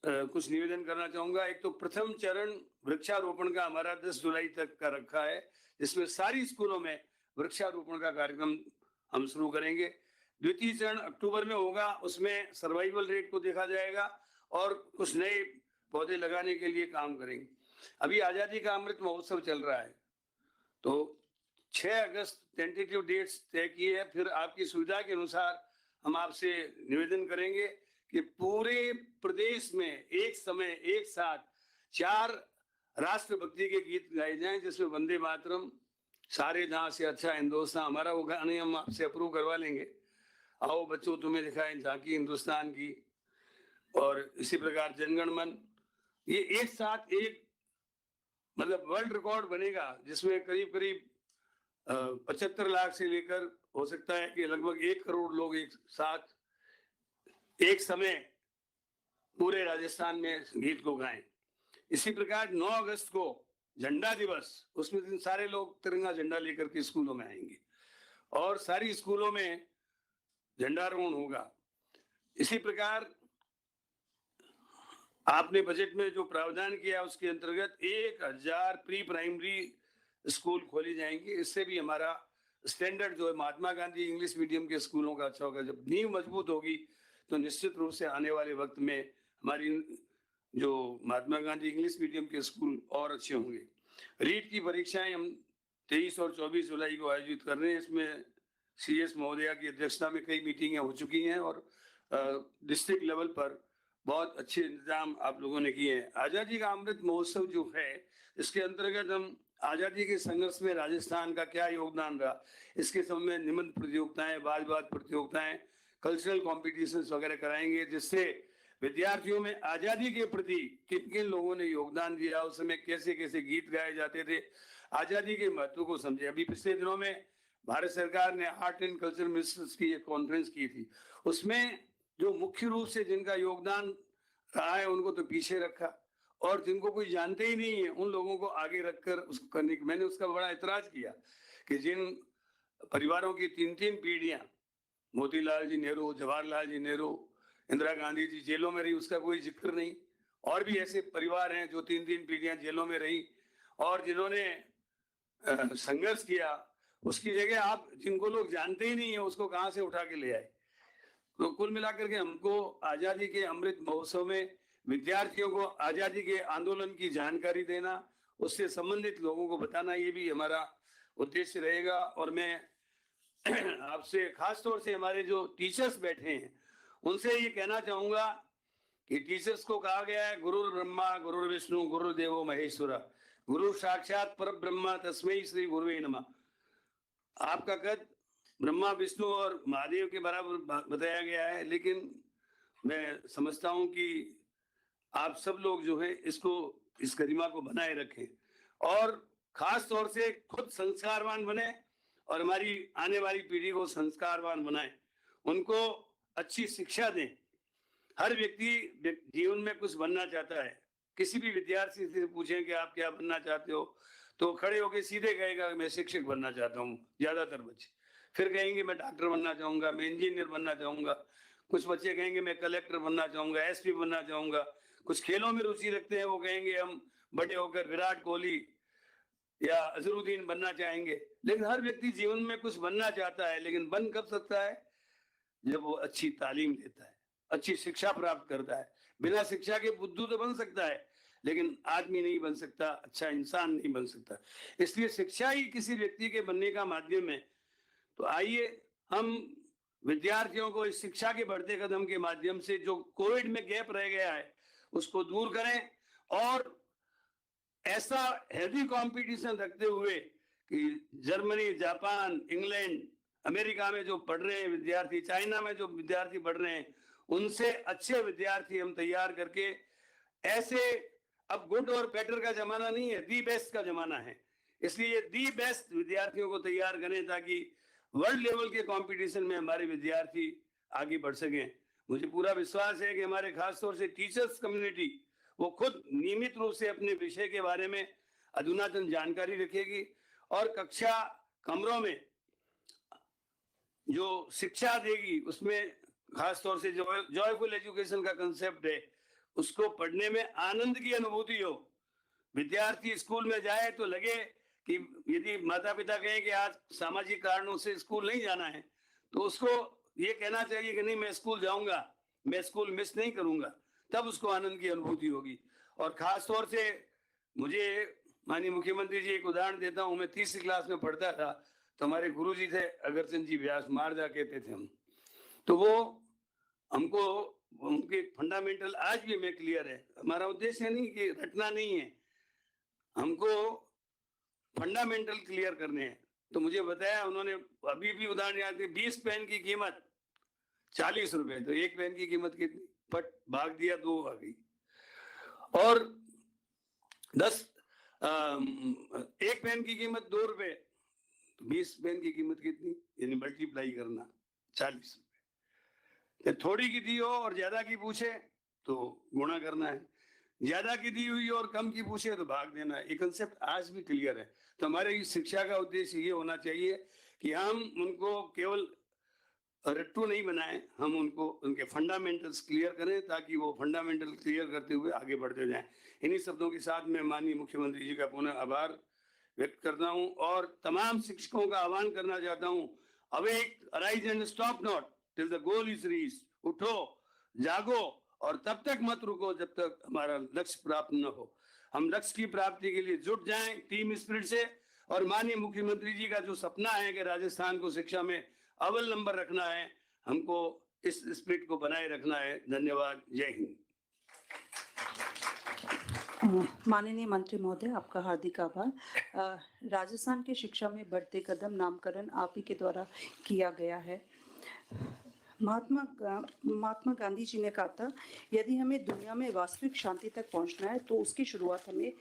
कुछ निवेदन करना चाहूंगा। एक तो प्रथम चरण वृक्षारोपण का हमारा 10 जुलाई तक का रखा है, जिसमें सारी स्कूलों में वृक्षारोपण का कार्यक्रम हम शुरू करेंगे। द्वितीय चरण अक्टूबर में होगा, उसमें सर्वाइवल रेट को देखा जाएगा और कुछ नए पौधे लगाने के लिए काम करेंगे। अभी आजादी का अमृत महोत्सव चल रहा है, तो 6 अगस्त टेंटेटिव डेट्स तय की है। फिर आपकी सुविधा के अनुसार हम आपसे निवेदन करेंगे कि पूरे प्रदेश में एक समय एक साथ 4 राष्ट्रभक्ति के गीत गाए जाएं, जिसमें वंदे मातरम, सारे जहां से अच्छा हिंदुस्तान, हमारा वो गाने हम आपसे अप्रूव करवा लेंगे, आओ बच्चों तुम्हें दिखाएं झांकी हिंदुस्तान की, और इसी प्रकार जनगण मन, ये एक साथ एक मतलब वर्ल्ड रिकॉर्ड बनेगा, जिसमें करीब करीब 75 लाख से लेकर हो सकता है कि लगभग 1 करोड़ लोग एक साथ एक समय पूरे राजस्थान में गीत को गाएं। इसी प्रकार 9 अगस्त को झंडा दिवस, उसमें दिन सारे लोग तिरंगा झंडा लेकर के स्कूलों में आएंगे और सारी स्कूलों में झंडारोहण होगा। इसी प्रकार आपने बजट में जो प्रावधान किया, उसके अंतर्गत 1000 प्री प्राइमरी स्कूल खोली जाएंगी। इससे भी हमारा स्टैंडर्ड जो है महात्मा गांधी इंग्लिश मीडियम के स्कूलों का अच्छा होगा। जब नींव मजबूत होगी तो निश्चित रूप से आने वाले वक्त में हमारी जो महात्मा गांधी इंग्लिश मीडियम के स्कूल और अच्छे होंगे। रीट की परीक्षाएं हम 23 और 24 जुलाई को आयोजित कर रहे हैं। इसमें सीएस महोदया की अध्यक्षता में कई मीटिंगें हो चुकी हैं और डिस्ट्रिक्ट लेवल पर बहुत अच्छे इंतजाम आप लोगों ने किए हैं। आजादी का अमृत महोत्सव जो है, इसके अंतर्गत हम आजादी के संघर्ष में राजस्थान का क्या योगदान रहा, इसके संबंध में निबंध प्रतियोगिताएं, वाद प्रतियोगिताएं, कल्चरल कॉम्पिटिशन्स वगैरह कराएंगे, जिससे विद्यार्थियों में आजादी के प्रति किन किन लोगों ने योगदान दिया, उस समय कैसे कैसे गीत गाए जाते थे, आजादी के महत्व को समझे। अभी पिछले दिनों में भारत सरकार ने आर्ट एंड कल्चर मिनिस्टर्स की एक कॉन्फ्रेंस की थी। उसमें जो मुख्य रूप से जिनका योगदान रहा है उनको तो पीछे रखा और जिनको कोई जानते ही नहीं है उन लोगों को आगे रखकर उसको करने की मैंने उसका बड़ा ऐतराज किया कि जिन परिवारों की 3-3 पीढ़ियां, मोतीलाल जी नेहरू, जवाहरलाल जी नेहरू, इंदिरा गांधी जी जेलों में रही, उसका कोई जिक्र नहीं। और भी ऐसे परिवार हैं जो 3-3 पीढ़ियां जेलों में रही और जिन्होंने संघर्ष किया, उसकी जगह आप जिनको लोग जानते ही नहीं है उसको कहां से उठा के ले आए। तो कुल मिलाकर के हमको आजादी के अमृत महोत्सव में विद्यार्थियों को आजादी के आंदोलन की जानकारी देना, उससे संबंधित लोगों को बताना, ये भी हमारा उद्देश्य रहेगा। और मैं आपसे खास तौर से हमारे जो टीचर्स बैठे हैं उनसे ये कहना चाहूंगा कि टीचर्स को कहा गया है गुरुर् ब्रह्मा गुरुर् विष्णु गुरुर्देवो महेश्वरा, गुरु साक्षात परब्रह्म तस्मै श्री गुरुवे नमः। आपका कद ब्रह्मा विष्णु और महादेव के बराबर बताया गया है, लेकिन मैं समझता हूं कि आप सब लोग जो है इसको, इस गरिमा को बनाए रखें और खास तौर से खुद संस्कारवान बने और हमारी आने वाली पीढ़ी को संस्कारवान बनाएं, उनको अच्छी शिक्षा दें। हर व्यक्ति जीवन में कुछ बनना चाहता है। किसी भी विद्यार्थी से पूछें कि आप क्या बनना चाहते हो तो खड़े होकर सीधे कहेगा मैं शिक्षक बनना चाहता हूँ, ज्यादातर बच्चे। फिर कहेंगे मैं डॉक्टर बनना चाहूंगा, मैं इंजीनियर बनना चाहूंगा। कुछ बच्चे कहेंगे मैं कलेक्टर बनना चाहूंगा, एसपी बनना चाहूंगा। कुछ खेलों में रुचि रखते हैं, वो कहेंगे हम बड़े होकर विराट कोहली या अजरुद्दीन बनना चाहेंगे। लेकिन हर व्यक्ति जीवन में कुछ बनना चाहता है, लेकिन बन कब सकता है? जब वो अच्छी तालीम लेता है, अच्छी शिक्षा प्राप्त करता है। बिना शिक्षा के बुद्धू तो बन सकता है, लेकिन आदमी नहीं बन सकता, अच्छा इंसान नहीं बन सकता। इसलिए शिक्षा ही किसी व्यक्ति के बनने का माध्यम है। तो आइए हम विद्यार्थियों को इस शिक्षा के बढ़ते कदम के माध्यम से जो कोविड में गैप रह गया है उसको दूर करें, और ऐसा हेल्दी कंपटीशन रखते हुए कि जर्मनी, जापान, इंग्लैंड, अमेरिका में जो पढ़ रहे हैं विद्यार्थी, चाइना में जो विद्यार्थी पढ़ रहे हैं, उनसे अच्छे विद्यार्थी हम तैयार करके ऐसे, अब गुड और बेटर का जमाना नहीं है, दी बेस्ट का जमाना है। इसलिए दी बेस्ट विद्यार्थियों को तैयार करें ताकि वर्ल्ड लेवल के कंपटीशन में हमारे विद्यार्थी आगे बढ़ सकें। मुझे पूरा विश्वास है कि हमारे खासतौर से टीचर्स कम्युनिटी वो खुद नियमित रूप से अपने विषय के बारे में अधुनातन जानकारी रखेगी, और कक्षा कमरों में जो शिक्षा देगी उसमें खासतौर से जॉयफुल एजुकेशन का कंसेप्ट है, उसको पढ़ने में आनंद की अनुभूति हो। विद्यार्थी स्कूल में जाए तो लगे कि यदि माता पिता कहें कि आज सामाजिक कारणों से स्कूल नहीं जाना है, तो उसको ये कहना चाहिए कि नहीं, मैं स्कूल जाऊंगा, मैं स्कूल मिस नहीं करूंगा, तब उसको आनंद की अनुभूति होगी। और खास तौर से मुझे माननीय मुख्यमंत्री जी एक उदाहरण देता हूँ। मैं 30वीं क्लास में पढ़ता था तो हमारे गुरुजी थे अगरचंद जी व्यास, मारदा कहते थे हम, तो वो हमको उनके फंडामेंटल आज भी हमें क्लियर है। हमारा उद्देश्य नहीं कि रटना नहीं है, हमको फंडामेंटल क्लियर करने हैं। तो मुझे बताया उन्होंने, अभी भी उदाहरण याद है, 20 पेन की कीमत 40 रुपए, तो एक पेन की कीमत कितनी, फट भाग दिया 2 आ गई। और 10 एक पेन की कीमत 2 रुपए, तो 20 पेन की कीमत कितनी, यानी मल्टीप्लाई करना 40 रुपए। थोड़ी की दी हो और ज्यादा की पूछे तो गुणा करना है, ज्यादा की दी हुई और कम की पूछे तो भाग देना है। ये कंसेप्ट आज भी क्लियर है। तो हमारे इस शिक्षा का उद्देश्य ये होना चाहिए कि हम उनको केवल रट्टू नहीं बनाएं, हम उनको उनके फंडामेंटल्स क्लियर करें ताकि वो फंडामेंटल क्लियर करते हुए आगे बढ़ते जाएं। इन्हीं शब्दों के साथ मैं माननीय मुख्यमंत्री जी का पुनः आभार व्यक्त करता हूं और तमाम शिक्षकों का आह्वान करना चाहता हूं, awake, arise and stop not till the goal is reached. उठो, जागो और तब तक मत रुको जब तक हमारा लक्ष्य प्राप्त न हो। हम लक्ष्य की प्राप्ति के लिए जुट जाएं टीम स्पिरिट से, और माननीय मुख्यमंत्री जी का जो सपना है कि राजस्थान को शिक्षा में अव्वल नंबर रखना है, हमको इस स्पिरिट को बनाए रखना है। धन्यवाद, जय हिंद। माननीय मंत्री महोदय, आपका हार्दिक आभार। राजस्थान की शिक्षा में बढ़ते कदम नामकरण आप ही के द्वारा किया गया है। महात्मा गांधी जी ने कहा था, यदि हमें दुनिया में वास्तविक शांति तक पहुंचना है तो उसकी शुरुआत हमें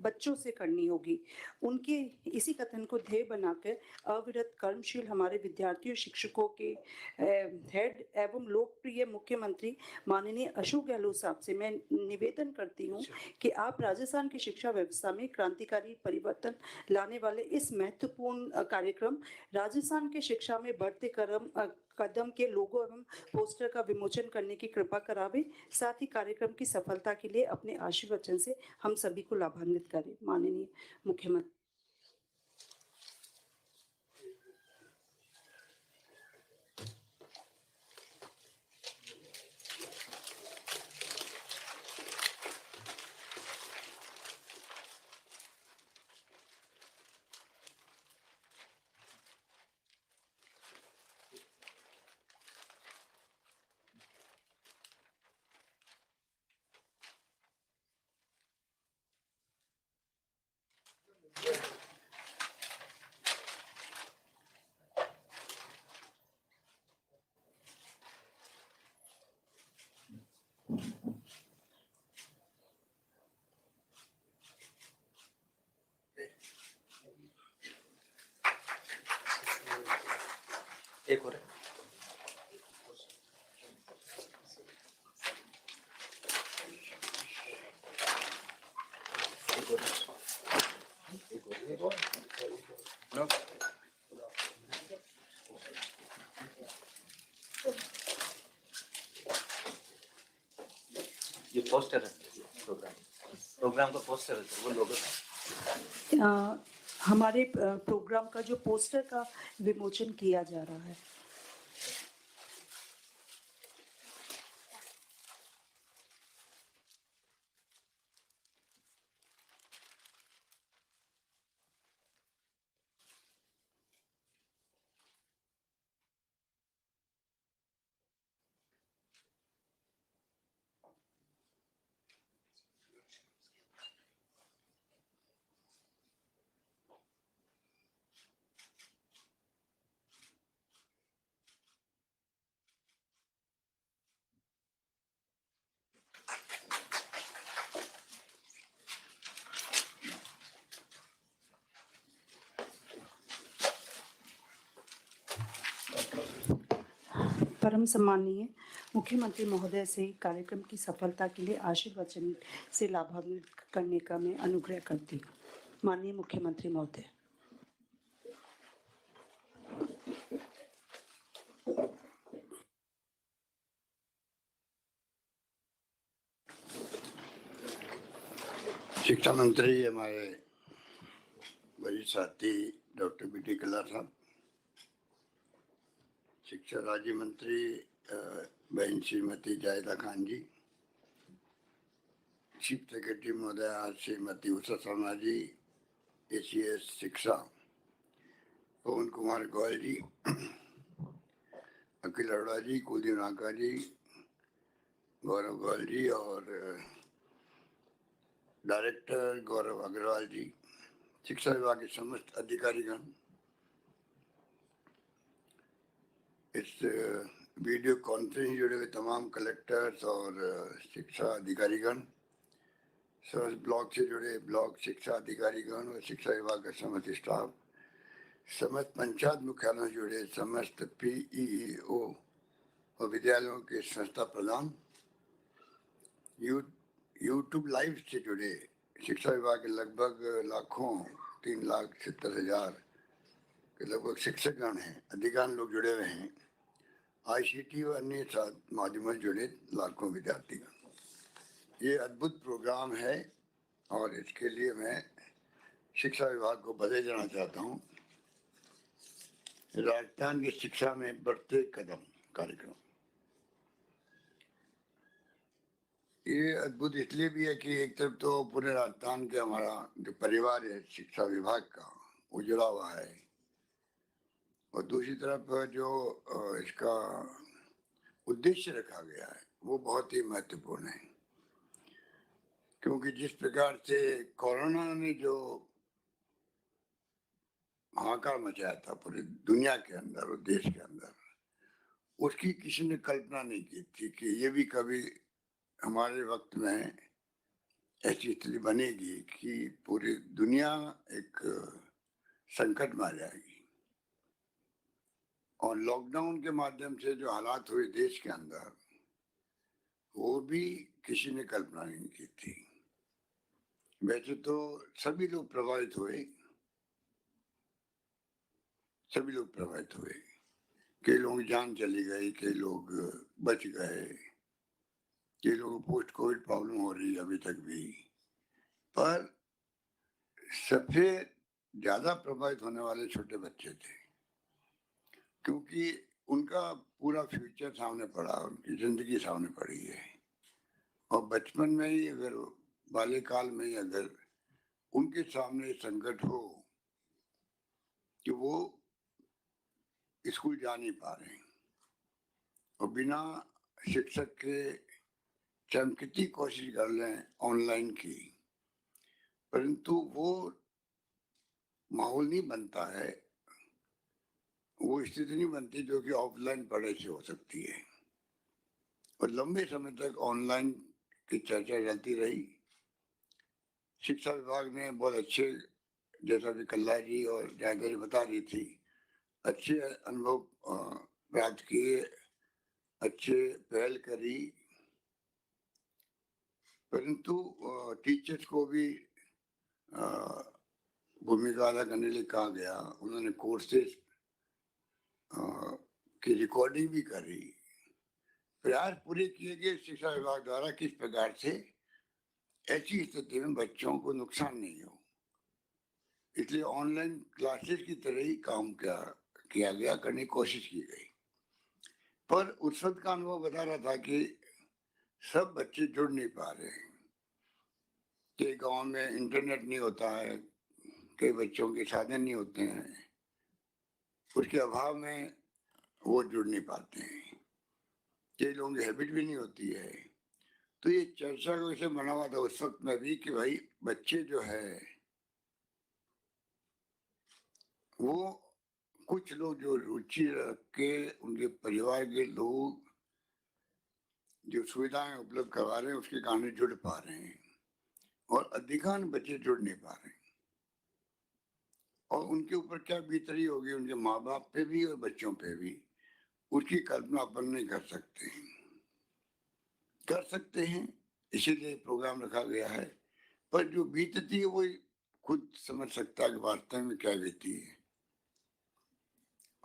बच्चों से करनी होगी। उनके इसी कथन को ध्येय बनाकर अविरत कर्मशील हमारे विद्यार्थियों, शिक्षकों के हेड एवं लोकप्रिय मुख्यमंत्री माननीय अशोक गहलोत साहब से मैं निवेदन करती हूं कि आप राजस्थान की शिक्षा व्यवस्था में क्रांतिकारी परिवर्तन लाने वाले इस महत्वपूर्ण कार्यक्रम राजस्थान की शिक्षा में बढ़ते कदम के लोगो एवं पोस्टर का विमोचन करने की कृपा करावे। साथ ही कार्यक्रम की सफलता के लिए अपने आशीर्वचन से हम सभी को लाभान्वित करें। माननीय मुख्यमंत्री। एक और है। नो? ये पोस्टर है, प्रोग्राम का पोस्टर है, वो लोगो हमारे प्रोग्राम का जो पोस्टर का विमोचन किया जा रहा है। परम सम्मानीय मुख्यमंत्री महोदय से कार्यक्रम की सफलता के लिए आशीर्वचन से लाभान्वित करने का मैं अनुग्रह करती हूँ। माननीय मुख्यमंत्री महोदय। शिक्षा मंत्री हमारे वरिष्ठ साथी डॉक्टर बी.डी. कल्ला साहब, शिक्षा राज्य मंत्री बहन श्रीमती जायदा खान जी, चीफ सेक्रेटरी महोदया श्रीमती उषा शर्मा जी, ACS शिक्षा पवन कुमार गोयल जी, अखिल अरोड़ा जी, कुलदीप नाका जी, गौरव गोयल जी और डायरेक्टर गौरव अग्रवाल जी, शिक्षा विभाग के समस्त अधिकारीगण, इस वीडियो कॉन्फ्रेंस जुड़े हुए तमाम कलेक्टर्स और शिक्षा अधिकारीगण, समस्त ब्लॉक से जुड़े ब्लॉक शिक्षा अधिकारीगण और शिक्षा विभाग का समस्त स्टाफ, समस्त पंचायत मुख्यालयों से जुड़े समस्त PEO और विद्यालयों के संस्था प्रधान, यूट्यूब लाइव से जुड़े शिक्षा विभाग के लगभग लाखों 3,70,000 के लगभग शिक्षकगण हैं, अधिकांश लोग जुड़े हुए हैं, ICT और अन्य माध्यमों से जुड़े लाखों विद्यार्थीगण। ये अद्भुत प्रोग्राम है और इसके लिए मैं शिक्षा विभाग को बधाई देना चाहता हूँ। राजस्थान की शिक्षा में बढ़ते कदम कार्यक्रम ये अद्भुत इसलिए भी है कि एक तरफ तो पूरे राजस्थान के हमारा जो परिवार है शिक्षा विभाग का उजड़ा हुआ है और दूसरी तरफ जो इसका उद्देश्य रखा गया है वो बहुत ही महत्वपूर्ण है, क्योंकि जिस प्रकार से कोरोना ने जो हाहाकार मचाया था पूरी दुनिया के अंदर और देश के अंदर, उसकी किसी ने कल्पना नहीं की थी कि ये भी कभी हमारे वक्त में ऐसी स्थिति बनेगी कि पूरी दुनिया एक संकट में आ जाएगी और लॉकडाउन के माध्यम से जो हालात हुए देश के अंदर वो भी किसी ने कल्पना नहीं की थी। वैसे तो सभी लोग प्रभावित हुए, कई लोगों की जान चली गई, कई लोग बच गए, कई लोगों को पोस्ट कोविड प्रॉब्लम हो रही है अभी तक भी, पर सबसे ज्यादा प्रभावित होने वाले छोटे बच्चे थे, क्योंकि उनका पूरा फ्यूचर सामने पड़ा, उनकी जिंदगी सामने पड़ी है और बचपन में ही अगर बाल्यकाल में ही अगर उनके सामने संकट हो कि वो स्कूल जा नहीं पा रहे और बिना शिक्षक के चाहे हम कितनी कोशिश कर लें ऑनलाइन की, परंतु वो माहौल नहीं बनता है, वो स्थिति नहीं बनती जो कि ऑफलाइन पढ़ाई से हो सकती है और लंबे समय तक ऑनलाइन की चर्चा चलती रही। शिक्षा विभाग ने बहुत अच्छे, जैसा कि कल्ला जी और जायदा जी बता रही थी, अच्छे अनुभव प्राप्त किए, अच्छे पहल करी, परंतु टीचर्स को भी भूमिका अदा करने के लिए कहा गया। उन्होंने कोर्सेज की रिकॉर्डिंग भी करी, प्रयास पूरे किए गए शिक्षा विभाग द्वारा किस प्रकार से ऐसी स्थिति में बच्चों को नुकसान नहीं हो, इसलिए ऑनलाइन क्लासेस की तरह ही काम किया गया, करने की कोशिश की गई। पर उस वक्त का अनुभव बता रहा था कि सब बच्चे जुड़ नहीं पा रहे हैं, कई गांव में इंटरनेट नहीं होता है, कई बच्चों के साधन नहीं होते हैं, उसके अभाव में वो जुड़ नहीं पाते हैं, कई लोगों की हैबिट भी नहीं होती है। तो ये चर्चा को इसे बना हुआ था उस वक्त में भी कि भाई बच्चे जो है वो कुछ लोग जो रुचि रख के उनके परिवार के लोग जो सुविधाएं उपलब्ध करवा रहे हैं उसके कारण जुड़ पा रहे हैं, और अधिकांश बच्चे जुड़ नहीं पा रहे हैं। और उनके ऊपर क्या बीत रही होगी, उनके माँ बाप पे भी और बच्चों पे भी, उसकी कल्पना अपन नहीं कर सकते हैं। कर सकते हैं, इसीलिए प्रोग्राम रखा गया है, पर जो बीतती है वो खुद समझ सकता है कि वास्तव में क्या बीती है।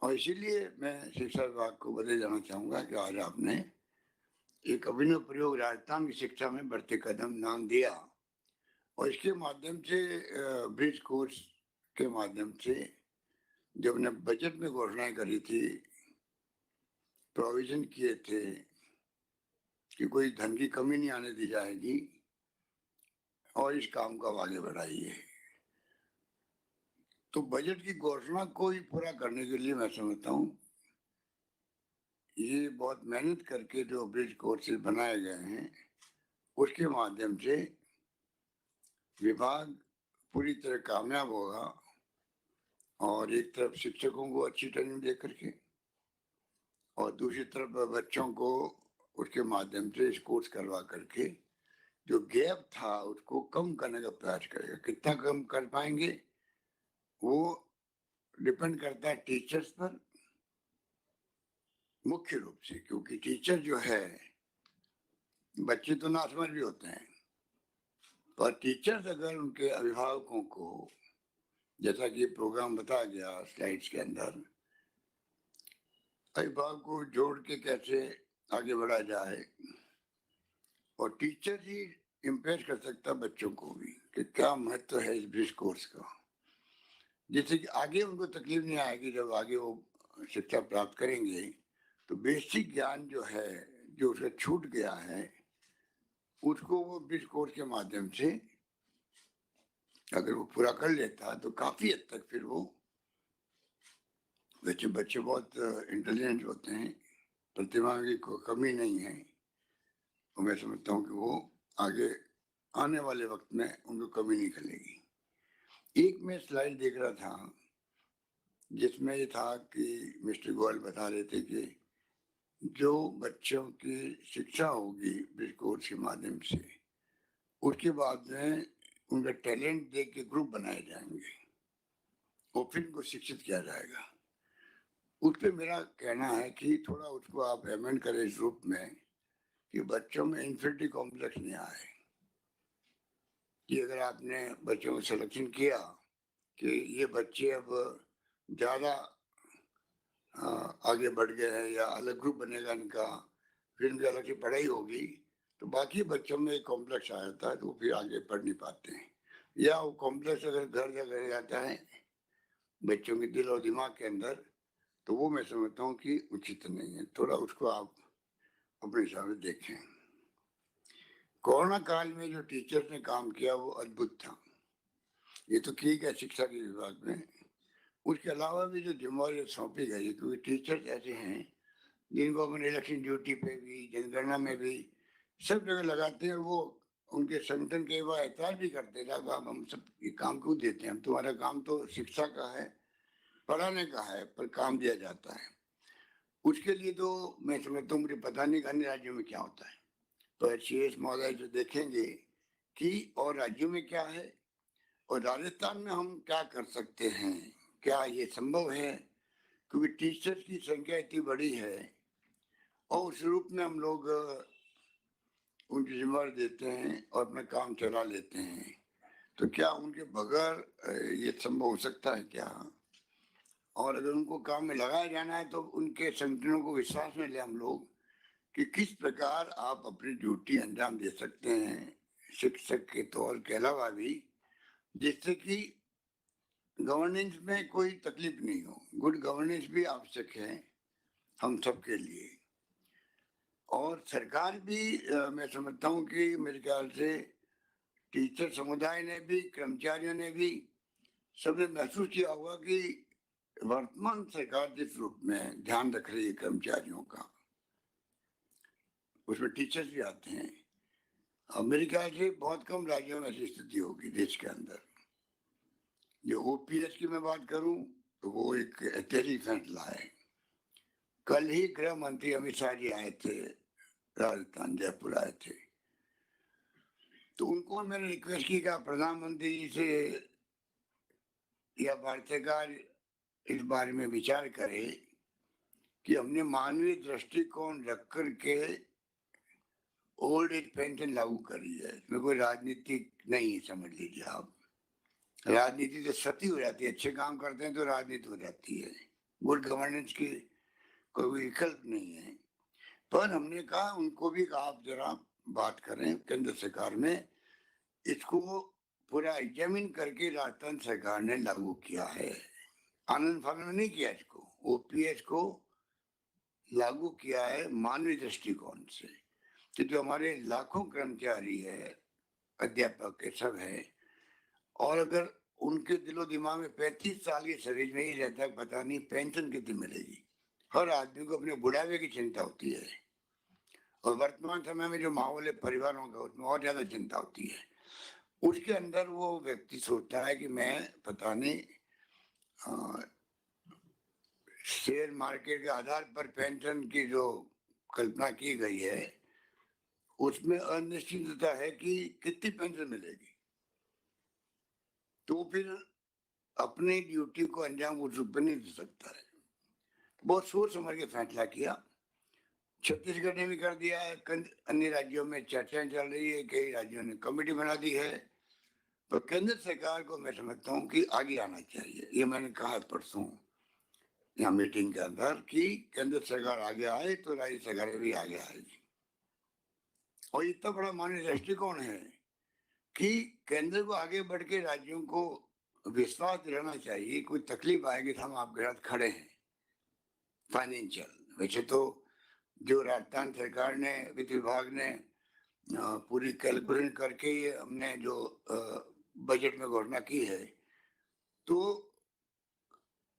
और इसीलिए मैं शिक्षा विभाग को बधाई देना चाहूंगा कि आज आपने एक अभिनव प्रयोग राजस्थान की शिक्षा में बढ़ते कदम नाम दिया, और इसके माध्यम से ब्रिज कोर्स के माध्यम से जब ने बजट में घोषणाएं करी थी, प्रोविजन किए थे कि कोई धन की कमी नहीं आने दी जाएगी, और इस काम को आगे बढ़ाइए। तो बजट की घोषणा को ही पूरा करने के लिए मैं समझता हूँ ये बहुत मेहनत करके जो ब्रिज कोर्सेज बनाए गए हैं उसके माध्यम से विभाग पूरी तरह कामयाब होगा, और एक तरफ शिक्षकों को अच्छी ट्रेनिंग दे करके और दूसरी तरफ बच्चों को उसके माध्यम से इस कोर्स करवा करके जो गैप था उसको कम करने का प्रयास करेगा। कितना कम कर पाएंगे वो डिपेंड करता है टीचर्स पर मुख्य रूप से, क्योंकि टीचर जो है, बच्चे तो नासमझ भी होते हैं, पर टीचर्स अगर उनके अभिभावकों को, जैसा कि प्रोग्राम बताया गया स्लाइड्स के अंदर, अभिभावक को जोड़ के कैसे आगे बढ़ा जाए, और टीचर ही इम्प्रेस कर सकता बच्चों को भी कि क्या महत्व है इस ब्रिज कोर्स का, जिससे कि आगे उनको तकलीफ नहीं आएगी। जब आगे वो शिक्षा प्राप्त करेंगे तो बेसिक ज्ञान जो है, जो उसका छूट गया है, उसको वो ब्रिज कोर्स के माध्यम से अगर वो पूरा कर लेता तो काफी हद तक फिर वो बच्चे बहुत इंटेलिजेंट होते हैं, प्रतिभा की कोई कमी नहीं है, और मैं समझता हूँ कि वो आगे आने वाले वक्त में उनको कमी नहीं खलेगी। एक मैं स्लाइड देख रहा था जिसमें ये था कि मिस्टर गोयल बता रहे थे कि जो बच्चों की शिक्षा होगी ब्रिज कोर्स के माध्यम से, उसके बाद में उनका टैलेंट देख के ग्रुप बनाए जाएंगे और फिर उनको शिक्षित किया जाएगा। उस पर मेरा कहना है कि थोड़ा उसको आप अमेंड करें इस रूप में कि बच्चों में इन्फिनिटी कॉम्प्लेक्स नहीं आए, कि अगर आपने बच्चों को सिलेक्शन किया कि ये बच्चे अब ज़्यादा आगे बढ़ गए हैं या अलग ग्रुप बनेगा इनका, फिर इनकी अलग से पढ़ाई होगी, तो बाकी बच्चों में एक कॉम्प्लेक्स आ जाता है तो फिर आगे पढ़ नहीं पाते हैं, या वो कॉम्प्लेक्स अगर घर जगह जाता है बच्चों के दिल और दिमाग के अंदर, तो वो मैं समझता हूँ कि उचित नहीं है। थोड़ा उसको आप अपने हिसाब से देखें। कोरोना काल में जो टीचर्स ने काम किया वो अद्भुत था, ये तो ठीक है शिक्षा के विभाग में, उसके अलावा भी जो जिम्मेवारी सौंपी गई, क्योंकि टीचर्स ऐसे हैं जिनको अपन इलेक्शन ड्यूटी पे भी, जनगणना में भी सब जगह लगाते हैं, वो उनके संगठन के बाद एतराज भी करते हैं कि हम सब ये काम क्यों देते हैं, हम तुम्हारा काम तो शिक्षा का है, पढ़ाने का है, पर काम दिया जाता है। उसके लिए तो मैं समझता हूँ, मुझे पता नहीं अन्य राज्यों में क्या होता है, तो CS महोदय जो देखेंगे कि और राज्यों में क्या है और राजस्थान में हम क्या कर सकते हैं, क्या ये संभव है, क्योंकि टीचर्स की संख्या इतनी बड़ी है और उस रूप में हम लोग उनकी जिम्मेदारी देते हैं और अपना काम चला लेते हैं, तो क्या उनके बगैर ये संभव हो सकता है क्या? और अगर उनको काम में लगाया जाना है तो उनके संगठनों को विश्वास में ले हम लोग कि किस प्रकार आप अपनी ड्यूटी अंजाम दे सकते हैं शिक्षक के तौर के अलावा भी, जिससे कि गवर्नेंस में कोई तकलीफ नहीं हो। गुड गवर्नेंस भी आवश्यक है हम सबके लिए, और सरकार भी मैं समझता हूँ कि मेरे ख्याल से टीचर समुदाय ने भी, कर्मचारियों ने भी, सबने महसूस किया होगा कि वर्तमान सरकार जिस रूप में ध्यान रख रही है कर्मचारियों का, उसमें टीचर्स भी आते हैं, और मेरे ख्याल से बहुत कम राज्यों में ऐसी स्थिति होगी देश के अंदर। जो OPS की मैं बात करूं तो वो एक ऐतिहासिक फैसला है। कल ही गृह मंत्री अमित शाह जी आए थे राजस्थान जयपुर आए थे। तो उनको मैंने रिक्वेस्ट की कि प्रधानमंत्री जी से या भारत सरकार इस बारे में विचार करे कि हमने मानवीय दृष्टिकोण रख करके ओल्ड एज पेंशन लागू करी है। इसमें कोई राजनीति नहीं है, समझ लीजिए आप। राजनीति तो सती हो जाती है, अच्छे काम करते हैं तो राजनीति हो जाती है। गुड गवर्नेंस की कोई विकल्प नहीं है। पर हमने कहा उनको भी कहा आप जरा बात करें केंद्र सरकार में, इसको पूरा एग्जामिन करके राजस्थान सरकार ने लागू किया है। आनंद फानंद नहीं किया इसको, ओपीएस को लागू किया है मानवीय दृष्टिकोण से। तो जो हमारे लाखों कर्मचारी है, अध्यापक के सब है, और अगर उनके दिलो दिमाग में 35 साल के शरीर में ही रहता है पता नहीं पेंशन कितनी मिलेगी। हर आदमी को अपने बुढ़ापे की चिंता होती है, और वर्तमान समय में जो माहौल है परिवारों का, उसमें और ज्यादा चिंता होती है। उसके अंदर वो व्यक्ति सोचता है कि मैं पता नहीं शेयर मार्केट के आधार पर पेंशन की जो कल्पना की गई है उसमें अनिश्चितता है कि कितनी पेंशन मिलेगी। तो फिर अपनी ड्यूटी को अंजाम उस रूप में नहीं दे सकता है। बहुत सोच समझ के फैसला किया। छत्तीसगढ़ ने भी कर दिया है, अन्य राज्यों में चर्चाएं चल रही है, कई राज्यों ने कमेटी बना दी है। तो केंद्र सरकार को मैं समझता हूँ कि आगे आना चाहिए। ये मैंने कहा परसों यहाँ मीटिंग के अंदर कि केंद्र सरकार आगे आए तो राज्य सरकार भी आगे आएगी। और इतना बड़ा मानवीय दृष्टिकोण है कि केंद्र को आगे बढ़ के राज्यों को विश्वास दिलाना चाहिए, कोई तकलीफ आएगी तो हम आपके साथ खड़े हैं। फाइनेंशियल वैसे तो जो राजस्थान सरकार ने, वित्त विभाग ने पूरी कैलकुलेशन करके हमने जो बजट में घोषणा की है, तो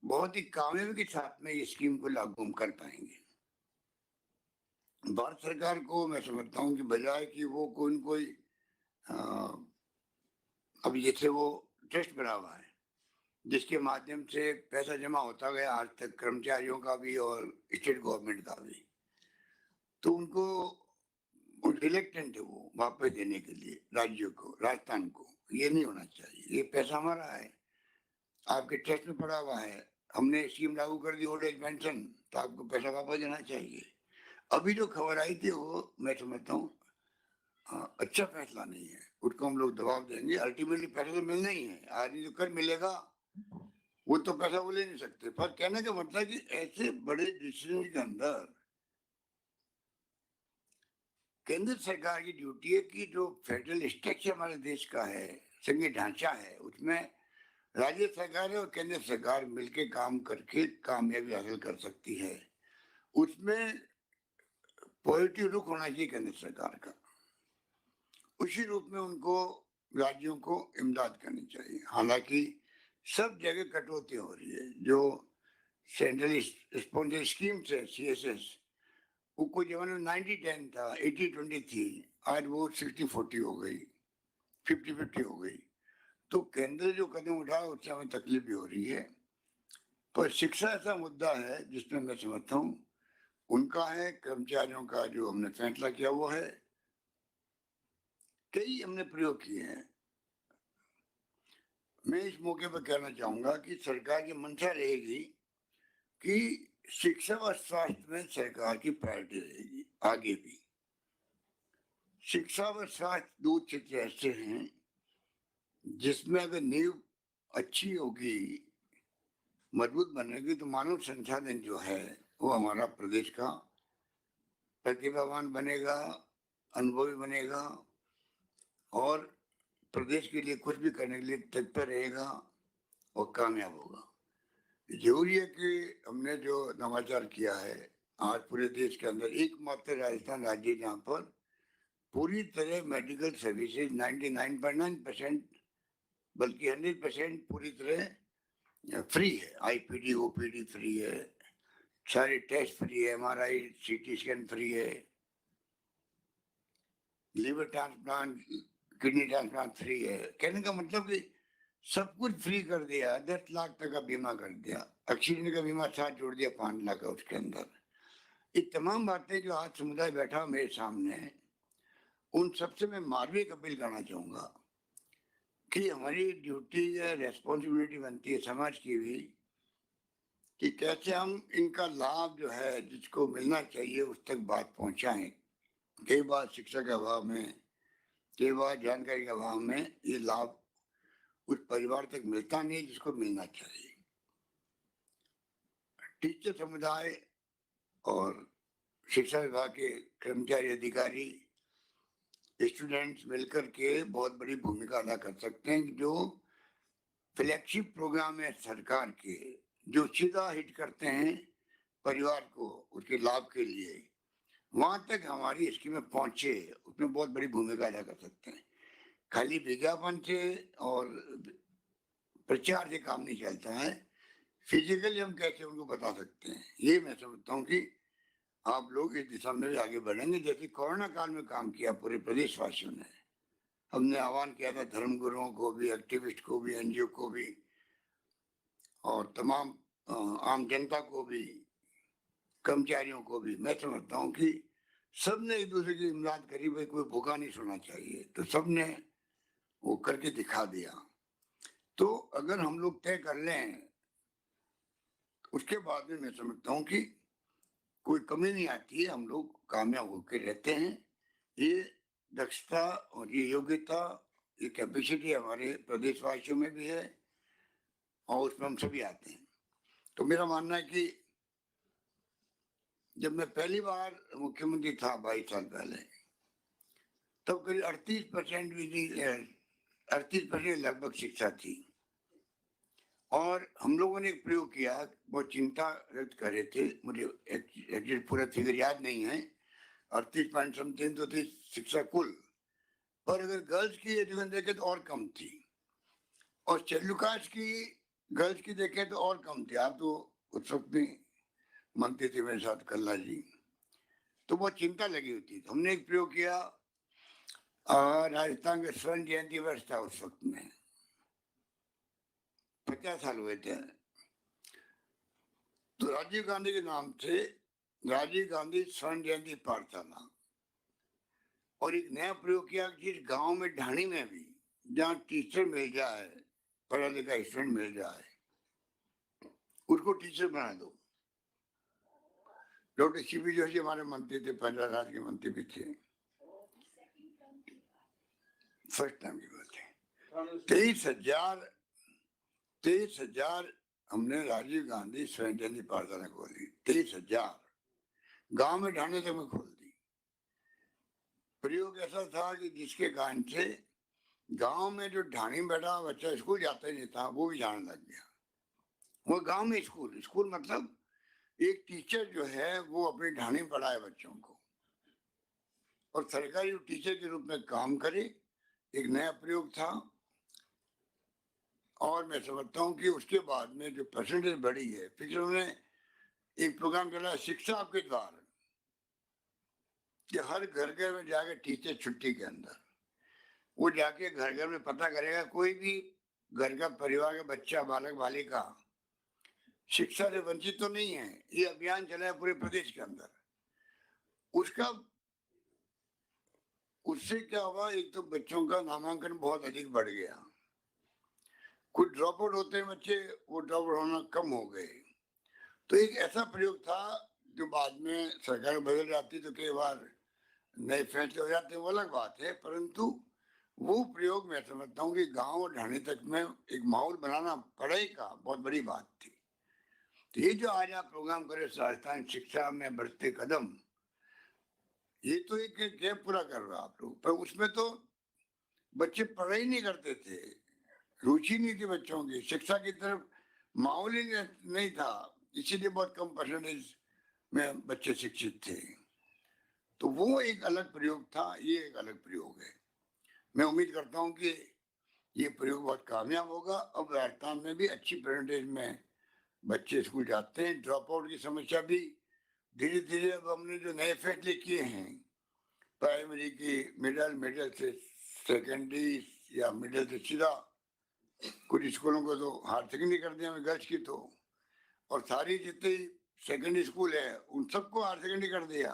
बहुत ही कामयाबी के साथ में ये स्कीम को लागू हम कर पाएंगे। भारत सरकार को मैं समझता हूँ कि बजाय कि वो कोई अभी जैसे वो ट्रस्ट बना हुआ है जिसके माध्यम से पैसा जमा होता गया आज तक, कर्मचारियों का भी और स्टेट गवर्नमेंट का भी, तो उनको रिलेक्टेंट है वो वापस देने के लिए राज्यों को, राजस्थान को। ये नहीं होना चाहिए। ये पैसा हमारा है, आपके ट्रस्ट में पड़ा हुआ है, हमने स्कीम लागू कर दी ओल्ड एज पेंशन, तो आपको पैसा वापस देना चाहिए। अभी जो खबर आई थी वो मैं समझता हूँ अच्छा फैसला नहीं है, उसको हम लोग दबाव देंगे। अल्टीमेटली पैसा तो मिलना ही है, आदमी जो कर मिलेगा वो तो पैसा वो ले नहीं सकते। पर कहने का मतलब कि ऐसे बड़े डिसीजन के अंदर केंद्र सरकार की ड्यूटी है कि जो फेडरल स्ट्रक्चर हमारे देश का है, संघीय ढांचा है, उसमें राज्य सरकार और केंद्र सरकार मिलकर काम करके कामयाबी हासिल कर सकती है। उसमें पॉजिटिव रुख होना चाहिए केंद्र सरकार का। उसी रूप में उनको राज्यों को इमदाद करनी चाहिए। हालांकि सब जगह कटौती हो रही है। जो सेंट्रल स्पॉन्सर स्कीम है CSS, वो कोई जमाने में 90-10 था, 80-20 थी, आज वो 60-40 हो गई, 50-50 हो गई। तो केंद्र जो कदम उठा उससे हमें तकलीफ भी हो रही है। पर शिक्षा ऐसा मुद्दा है जिसमें मैं समझता हूँ उनका है, कर्मचारियों का जो हमने फैसला किया वो है। कई हमने प्रयोग किए हैं। मैं इस मौके पर कहना चाहूंगा कि सरकार की मंशा रहेगी कि शिक्षा और स्वास्थ्य में सरकार की प्रायोरिटी रहेगी आगे भी। शिक्षा और स्वास्थ्य दो क्षेत्र ऐसे हैं जिसमें अगर नींव अच्छी होगी, मजबूत बनेगी, तो मानव संसाधन जो है वो हमारा प्रदेश का प्रतिभावान बनेगा, अनुभवी बनेगा, और प्रदेश के लिए कुछ भी करने के लिए तत्पर रहेगा और कामयाब होगा। जरूरी है कि हमने जो नवाचार किया है, आज पूरे देश के अंदर एकमात्र राजस्थान राज्य जहाँ पर पूरी तरह मेडिकल सर्विसेज 99.9% बल्कि 100% पूरी तरह फ्री है। IPD OPD फ्री है, सारे टेस्ट फ्री है, MRI CT स्कैन फ्री है, liver transplant, kidney transplant free है। कहने का मतलब कि सब कुछ फ्री कर दिया। 10 लाख तक का बीमा कर दिया, एक्सीडेंट का बीमा साथ जोड़ दिया 5 लाख का उसके अंदर। ये तमाम बातें जो आज समुदाय बैठा मेरे सामने है, उन सबसे मैं मार्मिक अपील करना चाहूंगा कि हमारी ड्यूटी या रेस्पॉन्सिबिलिटी बनती है समाज की भी कि कैसे हम इनका लाभ जो है जिसको मिलना चाहिए उस तक बात पहुंचाएं। कई बार शिक्षा के अभाव में, कई बार जानकारी के अभाव में ये लाभ उस परिवार तक मिलता नहीं जिसको मिलना चाहिए। टीचर समुदाय और शिक्षा विभाग के कर्मचारी अधिकारी स्टूडेंट्स मिलकर के बहुत बड़ी भूमिका अदा कर सकते हैं। जो फ्लैगशिप प्रोग्राम है सरकार के जो सीधा हिट करते हैं परिवार को उसके लाभ के लिए, वहां तक हमारी स्कीमें पहुंचे, उसमें बहुत बड़ी भूमिका अदा कर सकते हैं। खाली विज्ञापन से और प्रचार से काम नहीं चलता है, फिजिकली हम कैसे उनको बता सकते हैं। ये मैं समझता हूँ कि आप लोग इस दिशा में भी आगे बढ़ेंगे, जैसे कोरोना काल में काम किया पूरे प्रदेशवासियों ने। हमने आह्वान किया था धर्मगुरुओं को भी, एक्टिविस्ट को भी, एनजीओ को भी और तमाम आम जनता को भी, कर्मचारियों को भी। मैं समझता हूँ कि सबने एक दूसरे की इमदाद करी, भाई कोई भूखा नहीं सोना चाहिए, तो सबने वो करके दिखा दिया। तो अगर हम लोग तय कर लें उसके बाद में मैं समझता हूँ कि कोई कमी नहीं आती है, हम लोग कामयाब होकर रहते हैं। ये दक्षता और ये योग्यता, ये कैपेसिटी हमारे प्रदेशवासियों में भी है और उसमें हम सभी आते हैं। तो मेरा मानना है कि जब मैं पहली बार मुख्यमंत्री था 22 साल पहले, तब करीब 38% भी 38% लगभग शिक्षा थी। और हम लोगों ने एक प्रयोग किया, बहुत चिंता व्यक्त कर रहे थे, मुझे एग्जैक्ट पूरा फिगर याद नहीं है, 38 समथिंग तो थी शिक्षा कुल, पर अगर गर्ल्स की एजुकेशन देखें तो और कम थी, और शेड्यूल कास्ट की गर्ल्स की देखें तो और कम थी। आप तो उस वक्त भी मंत्री थे मेरे साथ, कल्ला जी, तो बहुत चिंता लगी हुई थी। हमने एक प्रयोग किया, राजस्थान के स्वर्ण जयंती वर्ष था उस वक्त में, 50 साल हुए थे, तो राजीव गांधी के नाम से राजीव गांधी स्वर्ण जयंती पाठशाला, और एक नया प्रयोग किया कि जिस गांव में ढाणी में भी जहाँ टीचर मिल जाए, पढ़ा लिखा स्टूडेंट मिल जाए, उसको टीचर बना दो। डॉक्टर सीपी जोशी हमारे मंत्री थे, 15 साल के मंत्री भी थे, फर्स्ट टाइम की बात है। 23,000 हमने राजीव गांधी स्वर्ण जयंती पाठशाला खोली, 23,000 गांव में ढाणे तक में खोल दी। प्रयोग ऐसा था कि जिसके कारण से गांव में जो ढाणी बैठा बच्चा स्कूल जाता ही नहीं था, वो भी जाने लग गया। वो गांव में स्कूल मतलब एक टीचर जो है वो अपनी ढाणी पढ़ाए बच्चों को, और सरकारी टीचर के रूप में काम करे, एक नया प्रयोग था। और मैं समझता हूँ कि उसके बाद में जो परसेंटेज बढ़ी है, फिर उन्होंने एक प्रोग्राम चला शिक्षा आपके द्वार, कि हर घर घर में जाकर टीचर छुट्टी के अंदर वो जाके घर घर में पता करेगा कोई भी घर का परिवार का बच्चा, बालक बालिका शिक्षा से वंचित तो नहीं है। ये अभियान चला है पूरे प्रदेश के अंदर। उससे क्या हुआ, एक तो बच्चों का नामांकन बहुत अधिक बढ़ गया, कुछ ड्रॉप आउट होते हैं बच्चे, वो ड्रॉप आउट होना कम हो गए। तो एक ऐसा प्रयोग था जो बाद में सरकार बदल जाती तो कई बार नए फैसले हो जाते हैं, वो अलग बात है, परंतु वो प्रयोग मैं समझता हूँ कि गांव और ढाणी तक में एक माहौल बनाना पढ़ाई का बहुत बड़ी बात थी। तो ये जो आज आप प्रोग्राम करे राजस्थान शिक्षा में बढ़ते कदम, ये तो एक गैप पूरा कर रहा आप लोग, पर उसमें तो बच्चे पढ़ाई नहीं करते थे, रुचि नहीं थी बच्चों की, शिक्षा की तरफ माहौल ही नहीं था, इसीलिए बहुत कम परसेंटेज में बच्चे शिक्षित थे। तो वो एक अलग प्रयोग था, ये एक अलग प्रयोग है। मैं उम्मीद करता हूँ कि ये प्रयोग बहुत कामयाब होगा। अब राजस्थान में भी अच्छी परसेंटेज में बच्चे स्कूल जाते हैं, ड्रॉप आउट की समस्या भी धीरे धीरे, अब हमने जो नए फैसले किए हैं, प्राइमरी की मिडिल से सेकेंडरी या मिडिल से सीधा, कुछ स्कूलों को तो हायर सेकेंडरी कर दिया गर्ल्स की तो, और सारी जितनी सेकेंडरी स्कूल है उन सबको हायर सेकेंडरी कर दिया।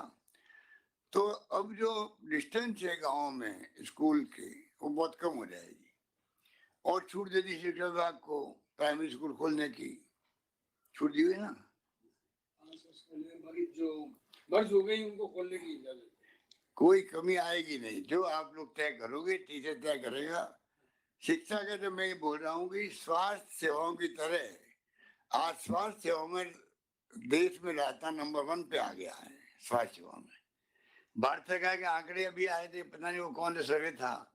तो अब जो डिस्टेंस है गांव में स्कूल के वो बहुत कम हो जाएगी और छूट दे दी शिक्षा विभाग को प्राइमरी स्कूल खोलने की, छूट दी हुई ना। जो मर्ज हो गई उनको खोलने की इजाजत। कोई कमी आएगी नहीं, जो आप लोग तय करोगे टीचर तय करेगा। शिक्षा का जो मैं ये बोल रहा हूँ कि स्वास्थ्य सेवाओं की तरह आज स्वास्थ्य सेवाओं में देश में राजस्थान नंबर 1 पे आ गया है। स्वास्थ्य सेवाओं में भारत सरकार के आंकड़े अभी आए थे, पता नहीं वो कौन सा सर्वे था,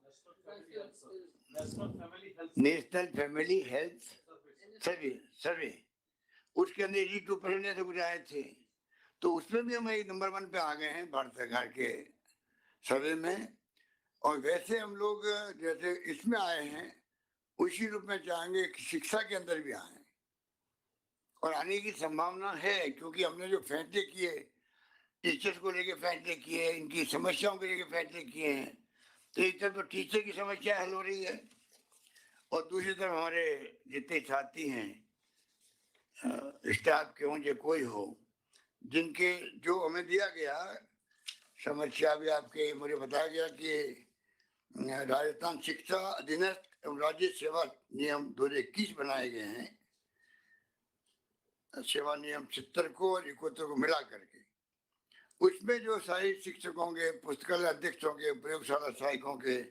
नेशनल फैमिली हेल्थ सर्वे उसके अंदर 82% ऐसे कुछ आए थे। तो उसमें भी हम एक नंबर 1 पे आ गए हैं भारत सरकार के सर्वे में। और वैसे हम लोग जैसे इसमें आए हैं उसी रूप में चाहेंगे कि शिक्षा के अंदर भी आए और आने की संभावना है, क्योंकि हमने जो फैसले किए टीचर्स को लेके फैसले किए, इनकी समस्याओं को लेके फैसले किए हैं। तो एक तरफ तो टीचर की समस्या हल हो रही है और दूसरी तरफ हमारे जितने साथी हैं स्टाफ के हों या कोई हो, जिनके जो हमें दिया गया समस्या भी आपके मुझे बताया गया कि राजस्थान शिक्षा अधीनस्थ एवं राज्य सेवा नियम 2021 बनाए गए हैं, सेवा नियम 70 को और 71 को मिला करके। उसमें जो सहायक शिक्षकों के, पुस्तकालय अध्यक्षों के, प्रयोगशाला सहायकों के,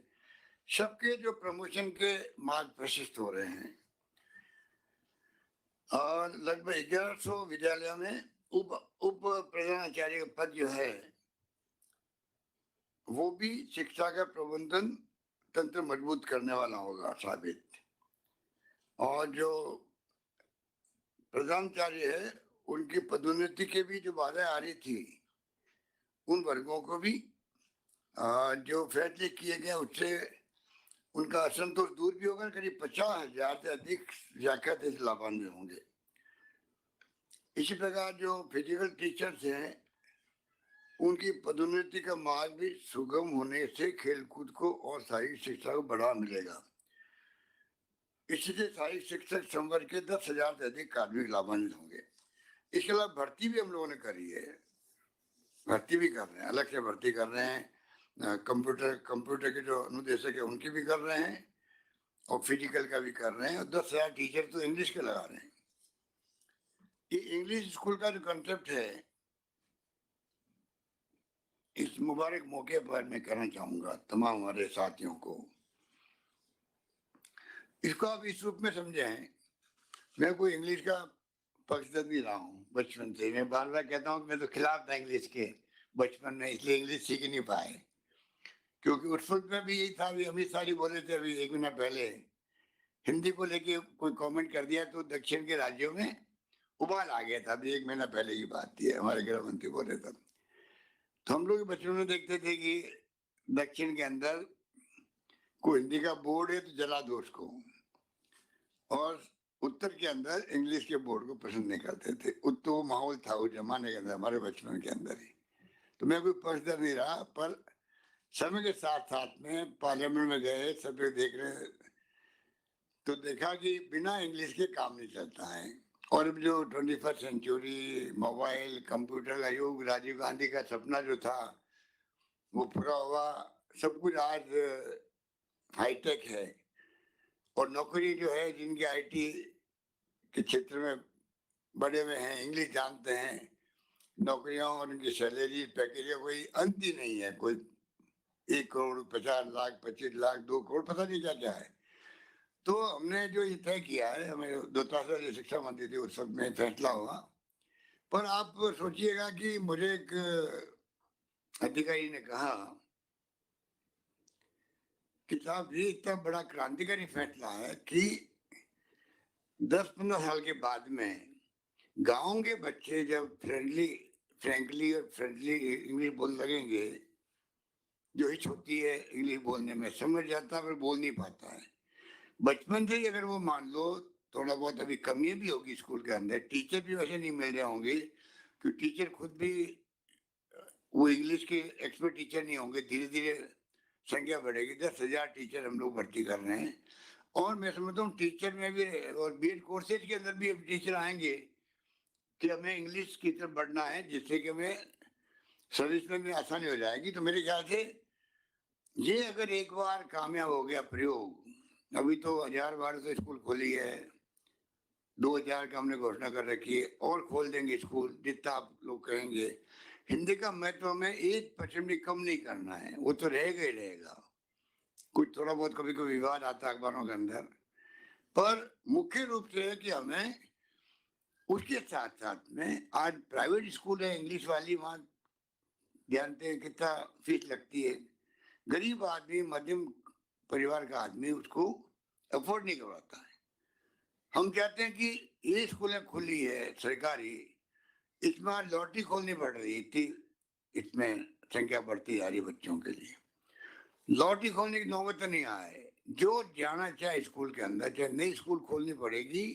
सबके जो प्रमोशन के मार्ग प्रशस्त हो रहे हैं और लगभग 1100 विद्यालयों में उप प्रधानाचार्य का पद जो है वो भी शिक्षा का प्रबंधन तंत्र मजबूत करने वाला होगा साबित। और जो प्रधानाचार्य है उनकी पदोन्नति के भी जो बाधाएं आ रही थी उन वर्गों को भी जो फैसले किए गए उससे उनका असंतोष दूर भी होगा। करीब 50,000 से अधिक व्याख्यात इस लाभान्वित होंगे। इसी प्रकार जो फिजिकल टीचर्स हैं उनकी पदोन्नति का मार्ग भी सुगम होने से खेलकूद को और शारीरिक शिक्षा को बढ़ावा मिलेगा। इससे शारीरिक शिक्षक संवर्ग के 10,000 से अधिक कार्मिक लाभान्वित होंगे। इसके अलावा भर्ती भी हम लोगों ने करी है, भर्ती भी कर रहे हैं, अलग से भर्ती कर रहे हैं। कंप्यूटर के जो अनुदेशक है उनकी भी कर रहे हैं और फिजिकल का भी कर रहे हैं और 10,000 टीचर तो इंग्लिश के लगा रहे हैं। ये इंग्लिश स्कूल का जो कंसेप्ट है इस मुबारक मौके पर मैं कहना चाहूंगा तमाम हमारे साथियों को, इसको आप इस रूप में समझे हैं। मैं कोई इंग्लिश का पक्षधर भी रहा हूँ बचपन से। मैं बार बार कहता हूँ कि मैं तो खिलाफ था इंग्लिश के बचपन में, इसलिए इंग्लिश सीख नहीं पाए, क्योंकि उस वक्त में भी यही था। अभी अमित शाह जी बोले थे अभी 1 महीना पहले, हिंदी को लेके कोई कमेंट कर दिया तो दक्षिण के राज्यों में उबाल आ गया था। अभी 1 महीना पहले की बात थी, हमारे गृह मंत्री बोले तब। तो हम लोग बचपन में देखते थे कि दक्षिण के अंदर कोई हिंदी का बोर्ड है तो जला दो उसको, और उत्तर के अंदर इंग्लिश के बोर्ड को पसंद नहीं करते थे। तो माहौल था उस जमाने के अंदर, हमारे बचपन के अंदर ही। तो मैं कोई पक्षधर नहीं रहा, पर समय के साथ साथ में पार्लियामेंट में गए, सब देख रहे तो देखा कि बिना इंग्लिश के काम नहीं चलता है। और अब जो 21st सेंचुरी मोबाइल कंप्यूटर का युग, राजीव गांधी का सपना जो था वो पूरा हुआ। सब कुछ आज हाईटेक है और नौकरी जो है जिनके आईटी के क्षेत्र में बड़े हुए हैं, इंग्लिश जानते हैं, नौकरियों और उनकी सैलरी पैकेज कोई अंत ही नहीं है। कोई 1 करोड़ 50 लाख 25 लाख 2 करोड़ पता नहीं क्या क्या है। तो हमने जो ये तय किया है, हमें 2000 जो शिक्षा मंत्री थे उस वक्त में फैसला हुआ। पर आप सोचिएगा कि मुझे एक अधिकारी ने कहा कि साहब ये इतना बड़ा क्रांतिकारी फैसला है कि 10-15 साल के बाद में गांव के बच्चे जब फ्रेंकली और फ्रेंडली इंग्लिश बोलने लगेंगे, जो हिच होती है इंग्लिश बोलने में, समझ जाता है पर बोल नहीं पाता है। बचपन से ही अगर वो मान लो थोड़ा बहुत अभी कमी भी होगी स्कूल के अंदर, टीचर भी वैसे नहीं मिल रहे होंगे क्योंकि टीचर खुद भी वो इंग्लिश के एक्सपर्ट टीचर नहीं होंगे। धीरे धीरे संख्या बढ़ेगी। 10,000 टीचर हम लोग भर्ती कर रहे हैं और मैं समझता हूँ टीचर में भी और बीएड कोर्सेज के अंदर भी टीचर आएंगे कि हमें इंग्लिश की तरफ बढ़ना है, जिससे कि हमें सर्विस में भी आसानी हो जाएगी। तो मेरे ख्याल से ये अगर एक बार कामयाब हो गया प्रयोग, अभी तो 1000-1200 स्कूल खोली है, 2000 का हमने घोषणा कर रखी है, और खोल देंगे स्कूल जितना आप लोग कहेंगे। हिंदी का महत्व हमें 1% भी कम नहीं करना है, वो तो रहेगा ही रहेगा। कुछ थोड़ा बहुत कभी कभी विवाद आता है अखबारों के अंदर, पर मुख्य रूप से है कि हमें उसके साथ साथ में, आज प्राइवेट स्कूल है इंग्लिश वाली, वहाँ जानते हैं कितना फीस लगती है। गरीब आदमी, मध्यम परिवार का आदमी उसको अफोर्ड नहीं करवाता है। हम चाहते हैं कि ये स्कूलें खुली है सरकारी, इसमें लॉटरी खोलनी पड़ रही थी, इसमें संख्या बढ़ती जा रही है बच्चों के लिए। लॉटरी खोलने की नौबत तो नहीं आए, जो जाना चाहे स्कूल के अंदर, चाहे नई स्कूल खोलनी पड़ेगी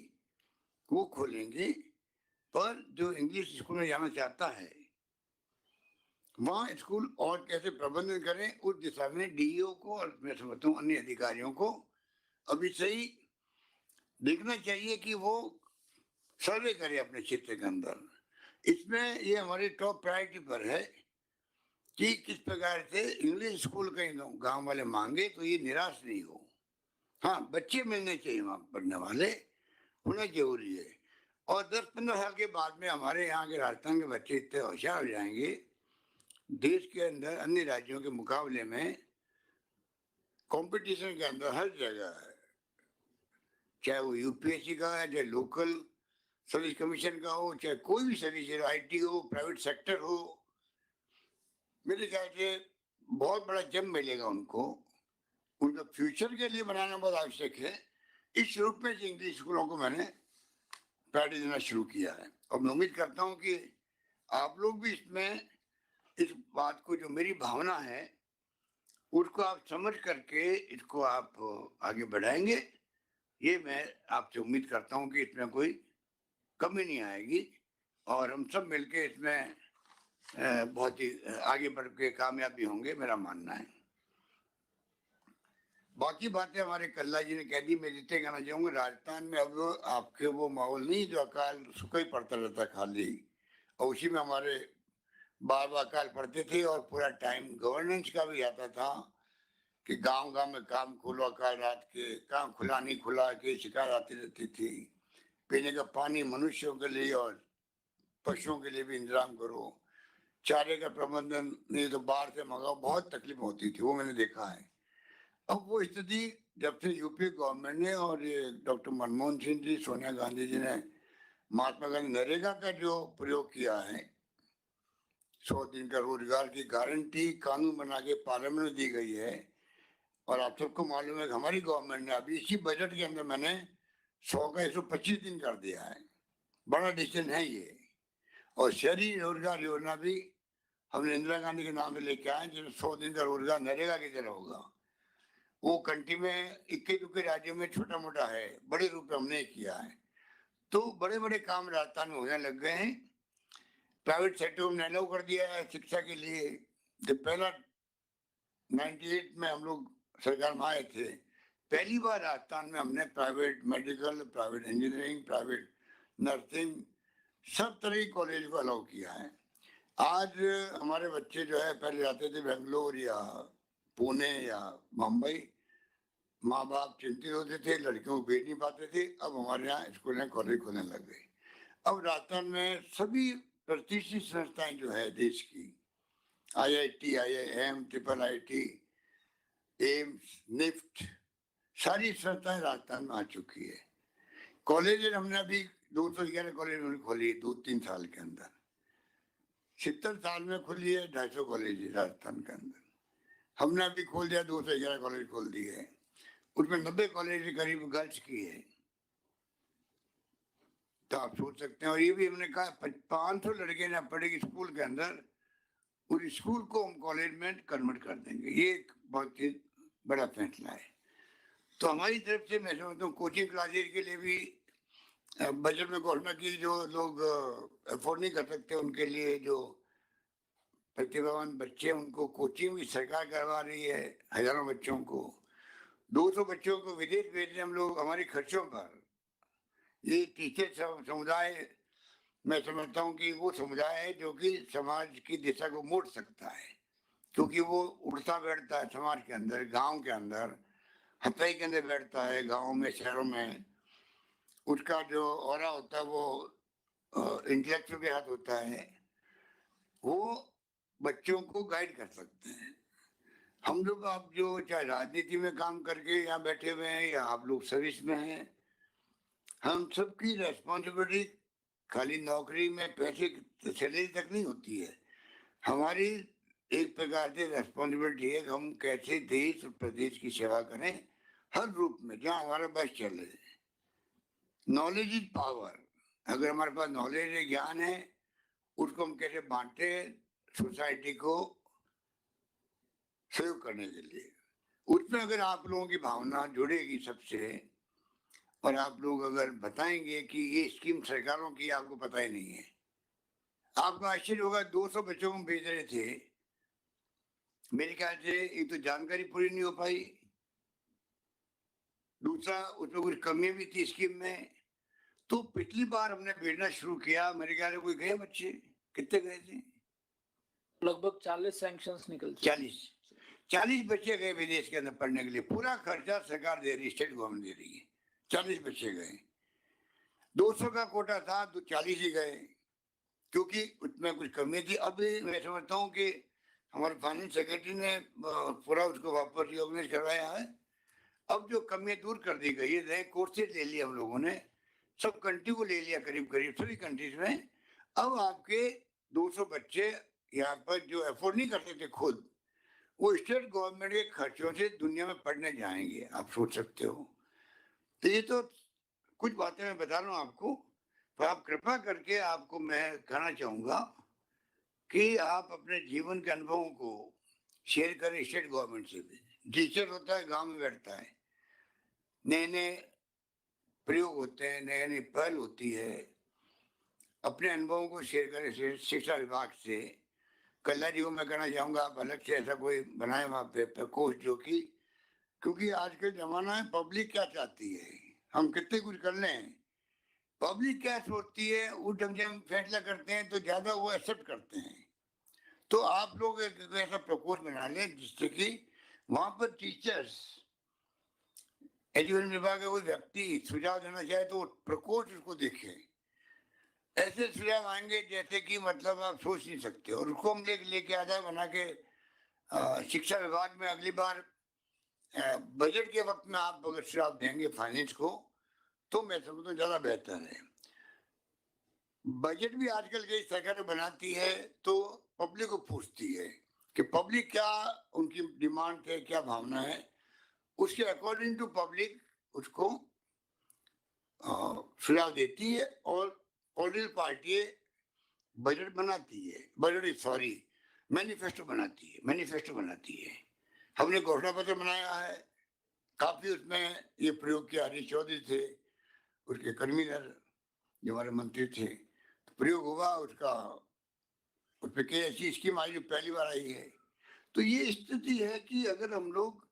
वो खोलेंगे, पर जो इंग्लिश स्कूल में जाना चाहता है वहाँ स्कूल और कैसे प्रबंधन करें, उस दिशा में डीईओ को और मैं समझता हूँ अन्य अधिकारियों को अभी से ही देखना चाहिए कि वो सर्वे करे अपने क्षेत्र के अंदर। इसमें ये हमारी टॉप प्रायोरिटी पर है कि किस प्रकार से इंग्लिश स्कूल कहीं गांव वाले मांगे तो ये निराश नहीं हो। हाँ, बच्चे मिलने चाहिए वहाँ पढ़ने वाले, होना जरूरी है। और 10-15 साल के बाद में हमारे यहाँ के राजस्थान के बच्चे इतने होशियार हो जाएंगे, देश के अंदर अन्य राज्यों के मुकाबले में कंपटीशन के अंदर हर जगह है, चाहे वो यूपीएससी का है, चाहे लोकल सर्विस कमीशन का हो, चाहे कोई भी सर्विस, आईटी हो, प्राइवेट सेक्टर हो। मेरे ख्याल से बहुत बड़ा जम मिलेगा उनको, उनका फ्यूचर के लिए बनाना बहुत आवश्यक है। इस रूप में इंग्लिश स्कूलों को मैंने प्रायोरिटी देना शुरू किया है, और मैं उम्मीद करता हूँ कि आप लोग भी इसमें इस बात को, जो मेरी भावना है उसको आप समझ करके इसको आप आगे बढ़ाएंगे। ये मैं आपसे उम्मीद करता हूँ कि इसमें कोई कमी नहीं आएगी, और हम सब मिलके इसमें बहुत ही आगे बढ़ के कामयाब भी होंगे, मेरा मानना है। बाकी बातें हमारे कल्ला जी ने कह दी, मैं जितने कहना चाहूंगा, राजस्थान में अब आपके वो माहौल नहीं जो अकाल सूखा ही पड़ता रहता खाली, और उसी में हमारे बार बार अकाल पड़ते थे, और पूरा टाइम गवर्नेंस का भी आता था कि गांव गांव में काम खोलो, अकाल रात के काम खुला नहीं खुला के शिकायत आती रहती थी। पीने का पानी मनुष्यों के लिए और पशुओं के लिए भी इंतजाम करो, चारे का प्रबंधन नहीं तो बाहर से मंगाओ, बहुत तकलीफ होती थी, वो मैंने देखा है। अब वो स्थिति जब से यूपी गवर्नमेंट ने और ये डॉक्टर मनमोहन सिंह जी, सोनिया गांधी जी ने महात्मा गांधी नरेगा का जो प्रयोग किया है, 100 दिन का रोजगार की गारंटी कानून बना के पार्लियामेंट में दी गई है, और आप सबको मालूम है कि हमारी गवर्नमेंट ने अभी इसी बजट के अंदर मैंने 100 का 125 दिन कर दिया है। बड़ा डिसीजन है ये। और शहरी रोजगार योजना भी हमने इंदिरा गांधी के नाम से लेके आए, जिसमें 100 दिन का रोजगार नरेगा की तरह होगा। वो कंट्री में 21 राज्यों में छोटा मोटा है, बड़े रूप में हमने किया है। तो बड़े बड़े काम राजस्थान में होने लग गए हैं। प्राइवेट सेक्टर में अलाउ कर दिया है शिक्षा के लिए। जब पहला 98 में हम लोग सरकार में आए थे, पहली बार राजस्थान में हमने private medical, private engineering, private nursing, सब तरह की कॉलेज को अलाउ किया है। आज हमारे बच्चे जो है, पहले जाते थे बेंगलोर या पुणे या मुंबई, माँ बाप चिंतित होते थे, लड़कियों को भेज नहीं पाते थे। अब हमारे यहाँ स्कूल कॉलेज खुलने लग गए। अब राजस्थान में सभी प्रतिष्ठित संस्थाएं जो है देश की, IIT, IIM, IIIT, AIIMS, NIFT, सारी संस्थाएं राजस्थान में आ चुकी है। कॉलेज हमने अभी 211 कॉलेज खोली 2-3 साल के अंदर। 70 साल में खुली है 250 कॉलेज राजस्थान के अंदर। हमने अभी खोल दिया 211 कॉलेज खोल दिए है, उसमें 90 कॉलेज करीब गर्ल्स की है। तो आप सोच सकते हैं। और ये भी हमने कहा 500 लड़के ना पढ़ेगी स्कूल के अंदर, उस स्कूल को हम कॉलेज में कन्वर्ट कर देंगे। ये एक बहुत ही बड़ा फैसला है। तो हमारी तरफ से मैं समझता हूँ कोचिंग क्लासेज के लिए भी बजट में घोषणा की, जो लोग अफोर्ड नहीं कर सकते उनके लिए, जो प्रतिभावान बच्चे उनको कोचिंग भी सरकार करवा रही है, हजारों बच्चों को। 200 बच्चों को विदेश भेज रहे हम लोग हमारे खर्चों पर। ये टीचर समुदाय मैं समझता हूँ कि वो समुदाय है जो कि समाज की दिशा को मोड़ सकता है, क्योंकि वो उठता बैठता है समाज के अंदर, गांव के अंदर, हथई के अंदर बैठता है, गांव में, शहरों में। उसका जो ऑरा होता है वो इंटेलेक्चुअल के हाथ होता है, वो बच्चों को गाइड कर सकते हैं। हम लोग आप जो चाहे राजनीति में काम करके यहाँ बैठे हुए हैं या आप लोग सर्विस में हैं, हम सबकी रेस्पॉन्सिबिलिटी खाली नौकरी में पैसे सैलरी तक नहीं होती है। हमारी एक प्रकार से रेस्पॉन्सिबिलिटी है कि हम कैसे देश और प्रदेश की सेवा करें हर रूप में जहाँ हमारा बस चले। Knowledge is power. अगर हमारे पास नॉलेज है, ज्ञान है, उसको हम कैसे बांटे सोसाइटी को सहयोग करने के लिए, उसमें अगर आप लोगों की भावना जुड़ेगी सबसे, और आप लोग अगर बताएंगे कि ये स्कीम सरकारों की आपको पता ही नहीं है, आपको आश्चर्य होगा 200 बच्चों को भेज रहे थे, मेरे ख्याल से एक तो जानकारी पूरी नहीं हो पाई, दूसरा उसमें कुछ कमियां भी थी स्कीम में। तो पिछली बार हमने भेजना शुरू किया, मेरे ख्याल से कोई गए बच्चे, कितने गए थे? लगभग 40 सैंक्शंस निकल 40 बच्चे गए विदेश के अंदर पढ़ने के लिए, पूरा खर्चा सरकार दे रही, स्टेट गवर्नमेंट दे रही है। 40 बच्चे गए, 200 का कोटा था तो 40 ही गए, क्योंकि उसमें कुछ कमी थी। अब मैं समझता हूँ कि हमारे फाइनेंस सेक्रेटरी ने पूरा उसको वापस रिऑर्गेनाइज करवाया है। अब जो कमियां दूर कर दी गई है, कोर्सेज ले लिए हम लोगों ने, सब कंट्री को ले लिया, करीब करीब सभी कंट्रीज में। अब आपके 200 बच्चे यहाँ पर जो अफोर्ड नहीं कर सकते खुद, वो स्टेट गवर्नमेंट के खर्चों से दुनिया में पढ़ने जाएंगे, आप सोच सकते हो। तो ये तो कुछ बातें मैं बता रहा हूँ आपको, पर आप कृपा करके, आपको मैं कहना चाहूंगा कि आप अपने जीवन के अनुभवों को शेयर करें स्टेट गवर्नमेंट से भी। टीचर होता है, गांव में बैठता है, नए नए प्रयोग होते हैं, नई नई पहल होती है, अपने अनुभवों को शेयर करें शिक्षा विभाग से। कल्ला जी को मैं कहना चाहूंगा, आप अलग से ऐसा कोई बनाए वहाँ पे प्रकोष्ठ, जो कि, क्योंकि आजकल जमाना है पब्लिक क्या चाहती है, हम कितने कुछ कर लें, पब्लिक क्या सोचती है उस ढंग से हम फैसला करते हैं तो ज्यादा वो एक्सेप्ट करते हैं। तो आप लोग एक ऐसा प्रकोष्ठ बना लें जिससे कि वहां पर टीचर्स, एजुकेशन विभाग का कोई व्यक्ति सुझाव देना चाहे तो प्रकोष्ठ उसको देखे। ऐसे सुझाव आएंगे जैसे कि मतलब आप सोच नहीं सकते, और उसको हम लेके आधा बना के शिक्षा विभाग में अगली बार बजट के वक्त में आप अगर सुझाव देंगे फाइनेंस को, तो मैं समझता हूँ ज्यादा बेहतर है। बजट भी आजकल की सरकार बनाती है तो पब्लिक को पूछती है कि पब्लिक क्या उनकी डिमांड है, क्या भावना है, उसके अकॉर्डिंग टू पब्लिक उसको सुझाव देती है, और पॉलिटिकल पार्टी बजट बनाती है, मैनिफेस्टो बनाती है। हमने घोषणा पत्र बनाया है, काफी उसमें ये प्रयोग किया। हरीश चौधरी थे उसके कन्वीनर, जो हमारे मंत्री थे, तो प्रयोग हुआ उसका, उस पर कई ऐसी स्कीम आई जो पहली बार आई है। तो ये स्थिति है कि अगर हम लोग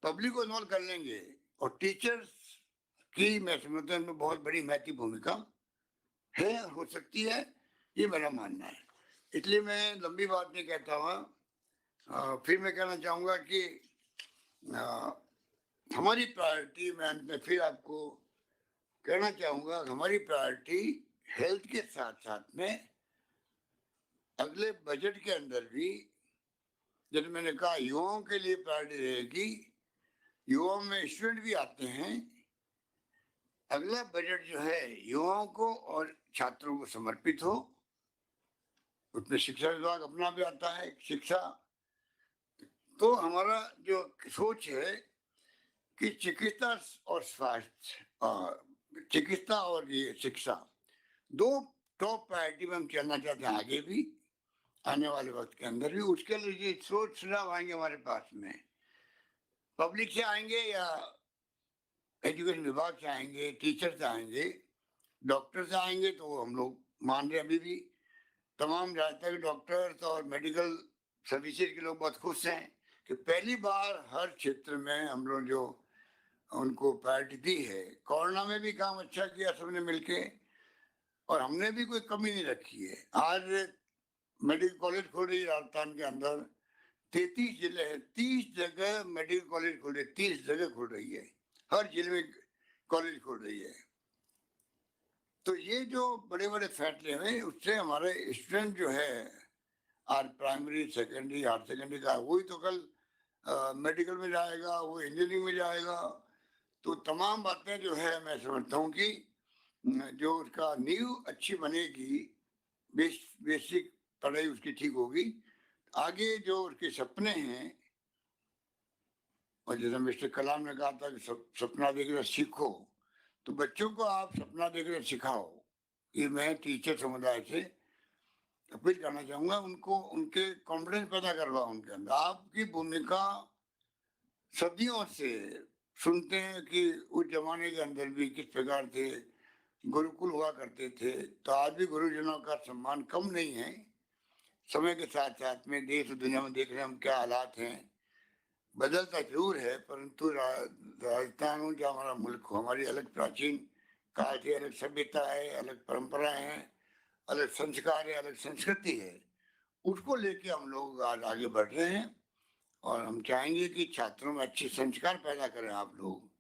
पब्लिक को इन्वॉल्व कर लेंगे, और टीचर्स की मैं समझता हूँ बहुत बड़ी महत्वपूर्ण भूमिका है, हो सकती है, ये मेरा मानना है। इसलिए मैं लंबी बात नहीं कहता हुआ फिर मैं कहना चाहूंगा कि हमारी प्रायोरिटी, मैं अंत में फिर आपको कहना चाहूंगा, हमारी प्रायोरिटी हेल्थ के साथ साथ में अगले बजट के अंदर भी, जैसे मैंने कहा, युवाओं के लिए प्रायोरिटी रहेगी। युवाओं में स्टूडेंट भी आते हैं। अगला बजट जो है युवाओं को और छात्रों को समर्पित हो, उसमें शिक्षा विभाग अपना भी आता है, शिक्षा। तो हमारा जो सोच है कि चिकित्सा और स्वास्थ्य, चिकित्सा और ये शिक्षा, दो टॉप प्रायोरिटी में हम चलना चाहते हैं आगे भी, आने वाले वक्त के अंदर भी। उसके लिए ये सोच सुझाव आएंगे हमारे पास में, पब्लिक से आएंगे या एजुकेशन विभाग से आएंगे, टीचर से आएंगे, डॉक्टर से आएंगे, तो हम लोग मान रहे अभी भी तमाम राज्य के डॉक्टर्स और मेडिकल सर्विसेज के लोग बहुत खुश हैं कि पहली बार हर क्षेत्र में हम लोग जो उनको प्रायोरिटी दी है। कोरोना में भी काम अच्छा किया सबने मिलके, और हमने भी कोई कमी नहीं रखी है। आज मेडिकल कॉलेज खोल रही है राजस्थान के अंदर, 33 जिले हैं, 30 जगह मेडिकल कॉलेज खोल रही है, 30 जगह खोल रही है, हर जिले में कॉलेज खोल रही है। तो ये जो बड़े बड़े फैसले हैं उससे हमारे स्टूडेंट जो है आज प्राइमरी सेकेंडरी हायर सेकेंडरी का, वही तो कल मेडिकल में जाएगा, वो इंजीनियरिंग में जाएगा। तो तमाम बातें जो है मैं समझता हूँ कि जो उसका नींव अच्छी बनेगी, बेसिक पढ़ाई उसकी ठीक होगी, आगे जो उसके सपने हैं, और जैसे मिस्टर कलाम ने कहा था कि सपना देखकर सीखो, तो बच्चों को आप सपना देखकर सिखाओ। ये मैं टीचर समुदाय से अपील करना चाहूंगा, उनको उनके कॉन्फिडेंस पैदा करवाओ उनके अंदर। आपकी भूमिका सदियों से सुनते हैं कि उस जमाने के अंदर भी किस प्रकार से गुरुकुल हुआ करते थे, तो आज भी गुरुजनों का सम्मान कम नहीं है। समय के साथ साथ में देश और दुनिया में देख रहे हैं हम क्या हालात हैं, बदलता जरूर है, परंतु राजस्थान हो जो हमारा मुल्क हो, हमारी अलग प्राचीन काल से अलग सभ्यता है, अलग परंपराएं हैं, अलग संस्कार है, अलग संस्कृति है। उसको लेके हम लोग आज आगे बढ़ रहे हैं और हम चाहेंगे कि छात्रों में अच्छे संस्कार पैदा करें आप लोग।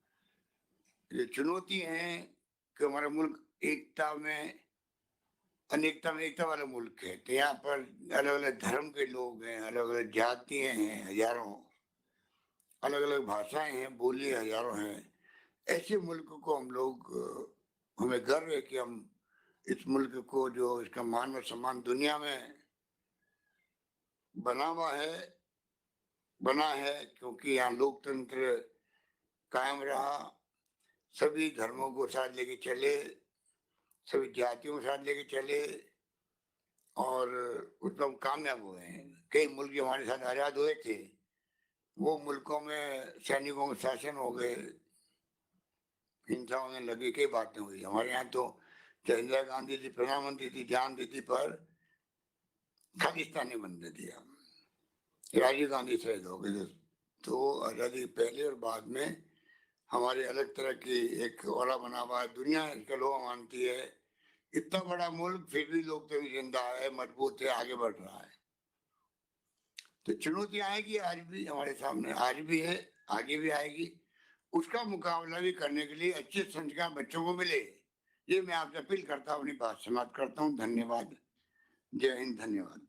ये चुनौती है कि हमारा मुल्क एकता में अनेकता में एकता वाला मुल्क है, तो यहाँ पर अलग अलग धर्म के लोग हैं, अलग अलग जातियां हैं हजारों, अलग अलग भाषाएं हैं, बोली हजारों हैं। ऐसे मुल्क को हम लोग हमें गर्व है कि हम इस मुल्क को जो इसका मान और सम्मान दुनिया में बना है क्योंकि यहाँ लोकतंत्र कायम रहा, सभी धर्मों को साथ लेके चले, सभी जातियों को साथ लेके चले और उसमें हम कामयाब हुए हैं। कई मुल्क जो हमारे साथ आजाद हुए थे, वो मुल्कों में सैनिकों के शासन हो गए, हिंसा होने लगी, कई बातें हुई। हमारे यहाँ तो चाहे इंदिरा गांधी थी प्रधानमंत्री थी, जान दी थी, पर खालिस्तान ने बनने दिया, राजीव गांधी शहीद हो गए। तो आजादी पहले और बाद में हमारे अलग तरह की एक औरा बना हुआ है, दुनिया इसका लोग मानती है। इतना बड़ा मुल्क फिर भी लोग तो जिंदा है, मजबूत है, आगे बढ़ रहा है। तो चुनौतियां आएगी आज भी हमारे सामने, आज भी है, आगे भी आएगी। उसका मुकाबला भी करने के लिए अच्छे संस्कार बच्चों को मिले, ये मैं आपसे अपील करता हूँ, अपनी बात समाप्त करता हूँ। धन्यवाद। जय हिंद। धन्यवाद।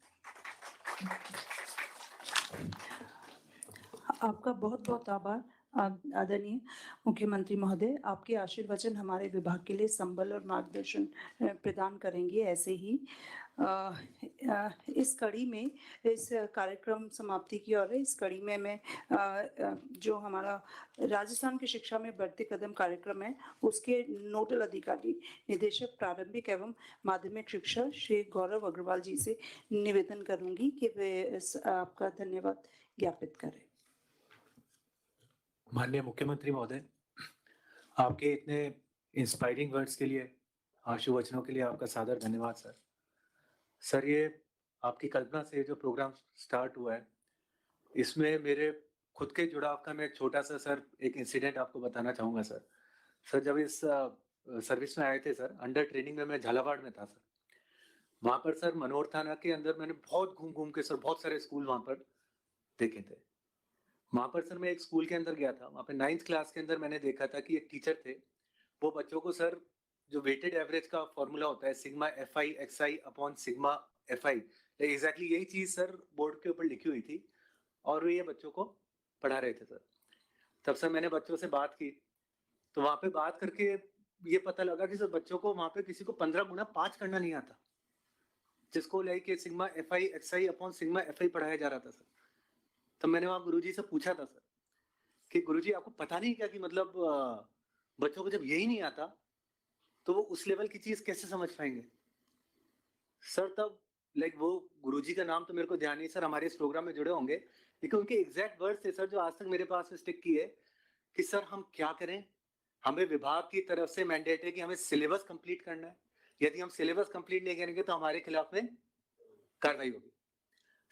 आपका बहुत बहुत आभार आदरणीय मुख्यमंत्री महोदय। आपके आशीर्वचन हमारे विभाग के लिए संबल और मार्गदर्शन प्रदान करेंगे। ऐसे ही इस कड़ी में, इस कार्यक्रम समाप्ति की ओर है। इस कड़ी में मैं जो हमारा राजस्थान की शिक्षा में बढ़ते कदम कार्यक्रम है, उसके नोडल अधिकारी निदेशक प्रारंभिक एवं माध्यमिक शिक्षा श्री गौरव अग्रवाल जी से निवेदन करूंगी कि वे आपका धन्यवाद ज्ञापित करें। माननीय मुख्यमंत्री महोदय, आपके इतने इंस्पायरिंग वर्ड्स के लिए, आशुवचनों के लिए आपका सादर धन्यवाद सर। सर, ये आपकी कल्पना से जो प्रोग्राम स्टार्ट हुआ है, इसमें मेरे खुद के जुड़ाव का मैं एक छोटा सा सर एक इंसिडेंट आपको बताना चाहूँगा सर। सर, जब इस सर्विस में आए थे सर, अंडर ट्रेनिंग में मैं झालावाड़ में था सर। वहाँ पर सर मनोहर थाना के अंदर मैंने बहुत घूम घूम के सर बहुत सारे स्कूल वहाँ पर देखे थे। वहाँ पर सर मैं एक स्कूल के अंदर गया था, वहाँ पे 9th क्लास के अंदर मैंने देखा था कि एक टीचर थे, वो बच्चों को सर जो वेटेड एवरेज का फॉर्मूला होता है sigma FI XI upon sigma FI, exactly यही चीज सर बोर्ड के ऊपर लिखी हुई थी और ये बच्चों को पढ़ा रहे थे सर। तब सर मैंने बच्चों से बात की, तो वहाँ पे बात करके ये पता लगा कि सर बच्चों को वहाँ पे किसी को 15 गुना 5 करना नहीं आता, जिसको लेके sigma FI XI upon sigma FI पढ़ाया जा रहा था सर। तो मैंने वहाँ गुरुजी से पूछा था सर कि गुरुजी आपको पता नहीं क्या कि मतलब बच्चों को जब यही नहीं आता तो वो उस लेवल की चीज कैसे समझ पाएंगे सर। तब वो गुरुजी का नाम तो मेरे को ध्यान नहीं सर, हमारे इस प्रोग्राम में जुड़े होंगे, लेकिन उनके एग्जैक्ट वर्ड्स थे सर जो आज तक मेरे पास स्टिक किए कि सर हम क्या करें, हमें विभाग की तरफ से मैंडेट है कि हमें सिलेबस कंप्लीट करना है, यदि हम सिलेबस कंप्लीट नहीं करेंगे तो हमारे खिलाफ में कार्रवाई होगी।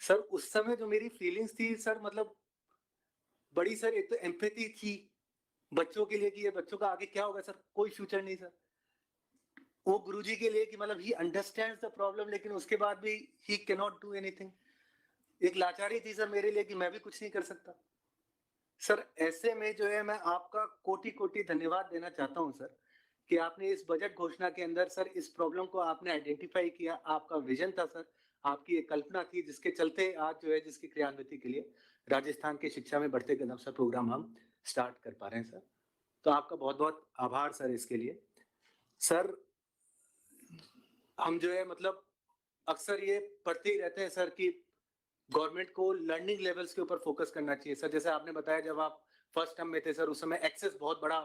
सर उस समय जो मेरी फीलिंग्स थी सर, मतलब बड़ी सर, एक तो एम्पैथी थी बच्चों के लिए कि ये बच्चों का आगे क्या होगा सर, कोई फ्यूचर नहीं सर। वो गुरुजी के लिए कि मतलब ही अंडरस्टैंड्स द प्रॉब्लम, लेकिन उसके बाद भी he can not do anything. एक लाचारी थी सर मेरे लिए कि मैं भी कुछ नहीं कर सकता। सर ऐसे में जो है मैं आपका कोटि कोटि धन्यवाद देना चाहता हूं सर कि आपने इस बजट घोषणा के अंदर सर इस प्रॉब्लम को आपने आइडेंटिफाई किया, आपका विजन था सर, आपकी एक कल्पना थी जिसके चलते आज जो है जिसकी क्रियान्विति के लिए राजस्थान की शिक्षा में बढ़ते कदम सर प्रोग्राम हम स्टार्ट कर पा रहे हैं सर। तो आपका बहुत बहुत आभार सर इसके लिए। सर हम जो है मतलब अक्सर ये पढ़ते ही रहते हैं सर कि गवर्नमेंट को लर्निंग लेवल्स के ऊपर फोकस करना चाहिए सर। जैसे आपने बताया जब आप फर्स्ट टर्म में थे सर उस समय एक्सेस बहुत बड़ा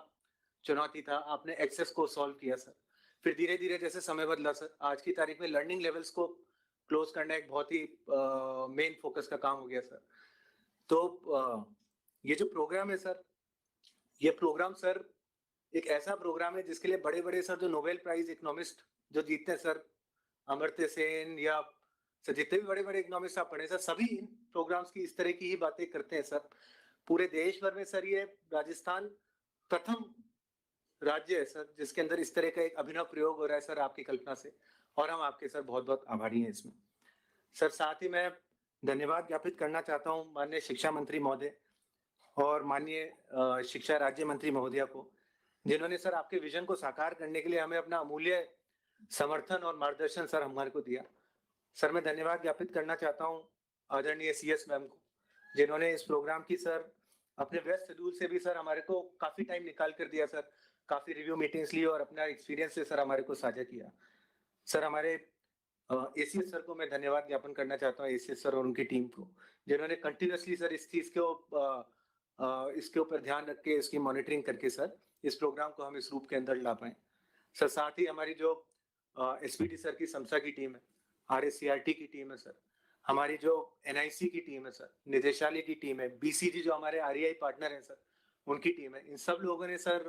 चुनौती था, आपने एक्सेस को सॉल्व किया सर। फिर धीरे धीरे जैसे समय बदला सर, आज की तारीख में लर्निंग लेवल्स को क्लोज करना एक बहुत ही मेन फोकस का काम हो गया सर। तो ये जो प्रोग्राम है सर, ये प्रोग्राम सर एक ऐसा प्रोग्राम है जिसके लिए बड़े बड़े सर जो नोबेल प्राइज इकोनॉमिस्ट जो जीतते हैं सर, अमर्त्य सेन या सर जितने भी बड़े बड़े इकोनॉमिस्ट आप पढ़े सर, सभी इन प्रोग्राम्स की इस तरह की ही बातें करते हैं सर। पूरे देश भर में सर ये राजस्थान प्रथम राज्य है सर जिसके अंदर इस तरह का एक अभिनव प्रयोग हो रहा है सर आपकी कल्पना से, और हम आपके सर बहुत बहुत आभारी हैं इसमें। सर साथ ही मैं धन्यवाद ज्ञापित करना चाहता हूँ माननीय शिक्षा मंत्री महोदय और माननीय शिक्षा राज्य मंत्री महोदया को, जिन्होंने सर आपके विजन को साकार करने के लिए हमें अपना अमूल्य समर्थन और मार्गदर्शन सर हमारे को दिया। सर मैं धन्यवाद ज्ञापित करना चाहता हूँ आदरणीय CS मैम को, जिन्होंने इस प्रोग्राम की सर अपने व्यस्त शेड्यूल से भी सर हमारे को काफी टाइम निकाल कर दिया सर, काफी रिव्यू मीटिंग्स ली और अपना एक्सपीरियंस से सर हमारे को साझा किया। सर हमारे ACS सर को मैं धन्यवाद ज्ञापन करना चाहता हूँ, ACS सर और उनकी टीम को, जिन्होंने कंटिन्यूसली सर इस चीज को इसके ऊपर ध्यान रख के इसकी मॉनिटरिंग करके सर इस प्रोग्राम को हम इस रूप के अंदर ला पाए। सर साथ ही हमारी जो SPD सर की समसा की टीम है, RSCRT की टीम है सर, हमारी जो NIC की टीम है सर, निदेशालय की टीम है, BCG जो हमारे REI पार्टनर है सर उनकी टीम है, इन सब लोगों ने सर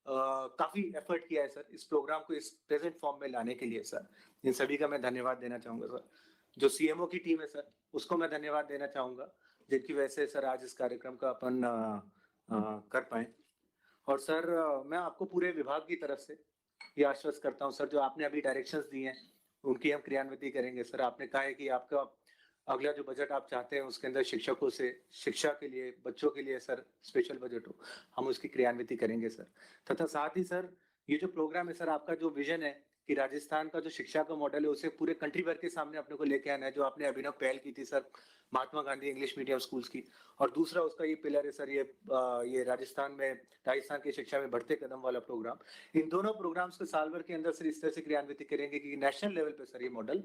काफी एफर्ट किया है सर इस प्रोग्राम को इस प्रेजेंट फॉर्म में लाने के लिए सर। इन सभी का मैं धन्यवाद देना चाहूंगा सर। जो CMO की टीम है सर उसको मैं धन्यवाद देना चाहूंगा, जिनकी वजह से सर आज इस कार्यक्रम का अपन कर पाए। और सर मैं आपको पूरे विभाग की तरफ से ये आश्वस्त करता हूँ सर, जो आपने अभी डायरेक्शंस दिए हैं उनकी हम क्रियान्विति करेंगे सर। आपने कहा है कि आपका अगला जो बजट आप चाहते हैं उसके अंदर शिक्षकों से शिक्षा के लिए बच्चों के लिए सर स्पेशल बजट हो, हम उसकी क्रियान्विति करेंगे सर। तथा साथ ही सर ये जो प्रोग्राम है सर, आपका जो विजन है कि राजस्थान का जो शिक्षा का मॉडल है उसे पूरे कंट्री भर के सामने अपने को लेके आना है, जो आपने अभिनव पहल की थी sir Mahatma Gandhi English medium schools की, और दूसरा उसका ये पिलर है सर ये राजस्थान की शिक्षा में बढ़ते कदम वाला प्रोग्राम। इन दोनों प्रोग्राम्स को साल भर के अंदर सर इस तरह से क्रियान्वित करेंगे कि नेशनल लेवल पे सर ये मॉडल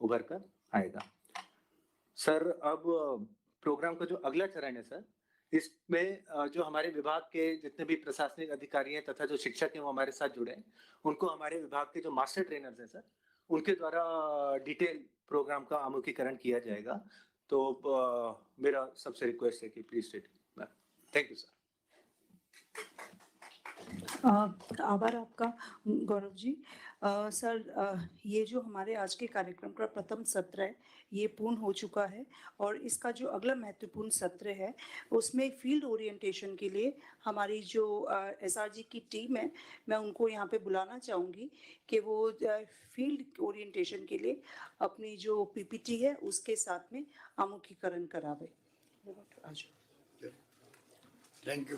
उभर कर आएगा। सर अब प्रोग्राम का जो अगला चरण है सर, इसमें जो हमारे विभाग के जितने भी प्रशासनिक अधिकारी हैं तथा जो शिक्षक हैं वो हमारे साथ जुड़े हैं, उनको हमारे विभाग के जो मास्टर ट्रेनर्स हैं सर उनके द्वारा डिटेल प्रोग्राम का आमुखीकरण किया जाएगा। तो मेरा सबसे रिक्वेस्ट है कि please state. Thank you sir. आभार आपका गौरव जी। सर ये जो हमारे आज के कार्यक्रम का प्रथम सत्र है ये पूर्ण हो चुका है, और इसका जो अगला महत्वपूर्ण सत्र है उसमें फील्ड ओरिएंटेशन के लिए हमारी जो SRG की टीम है, मैं उनको यहाँ पे बुलाना चाहूँगी कि वो फील्ड ओरिएंटेशन के लिए अपनी जो PPT है उसके साथ में आमुखीकरण करावे। Thank you.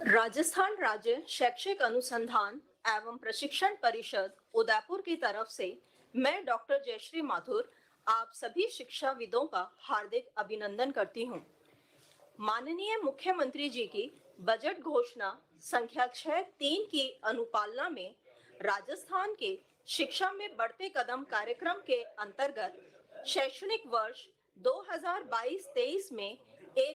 राजस्थान राज्य शैक्षिक अनुसंधान एवं प्रशिक्षण परिषद उदयपुर की तरफ से मैं डॉक्टर जयश्री माथुर आप सभी शिक्षाविदों का हार्दिक अभिनंदन करती हूँ। माननीय मुख्यमंत्री जी की बजट घोषणा संख्या 6.3 की अनुपालना में राजस्थान के शिक्षा में बढ़ते कदम कार्यक्रम के अंतर्गत शैक्षणिक वर्ष 2022-23 में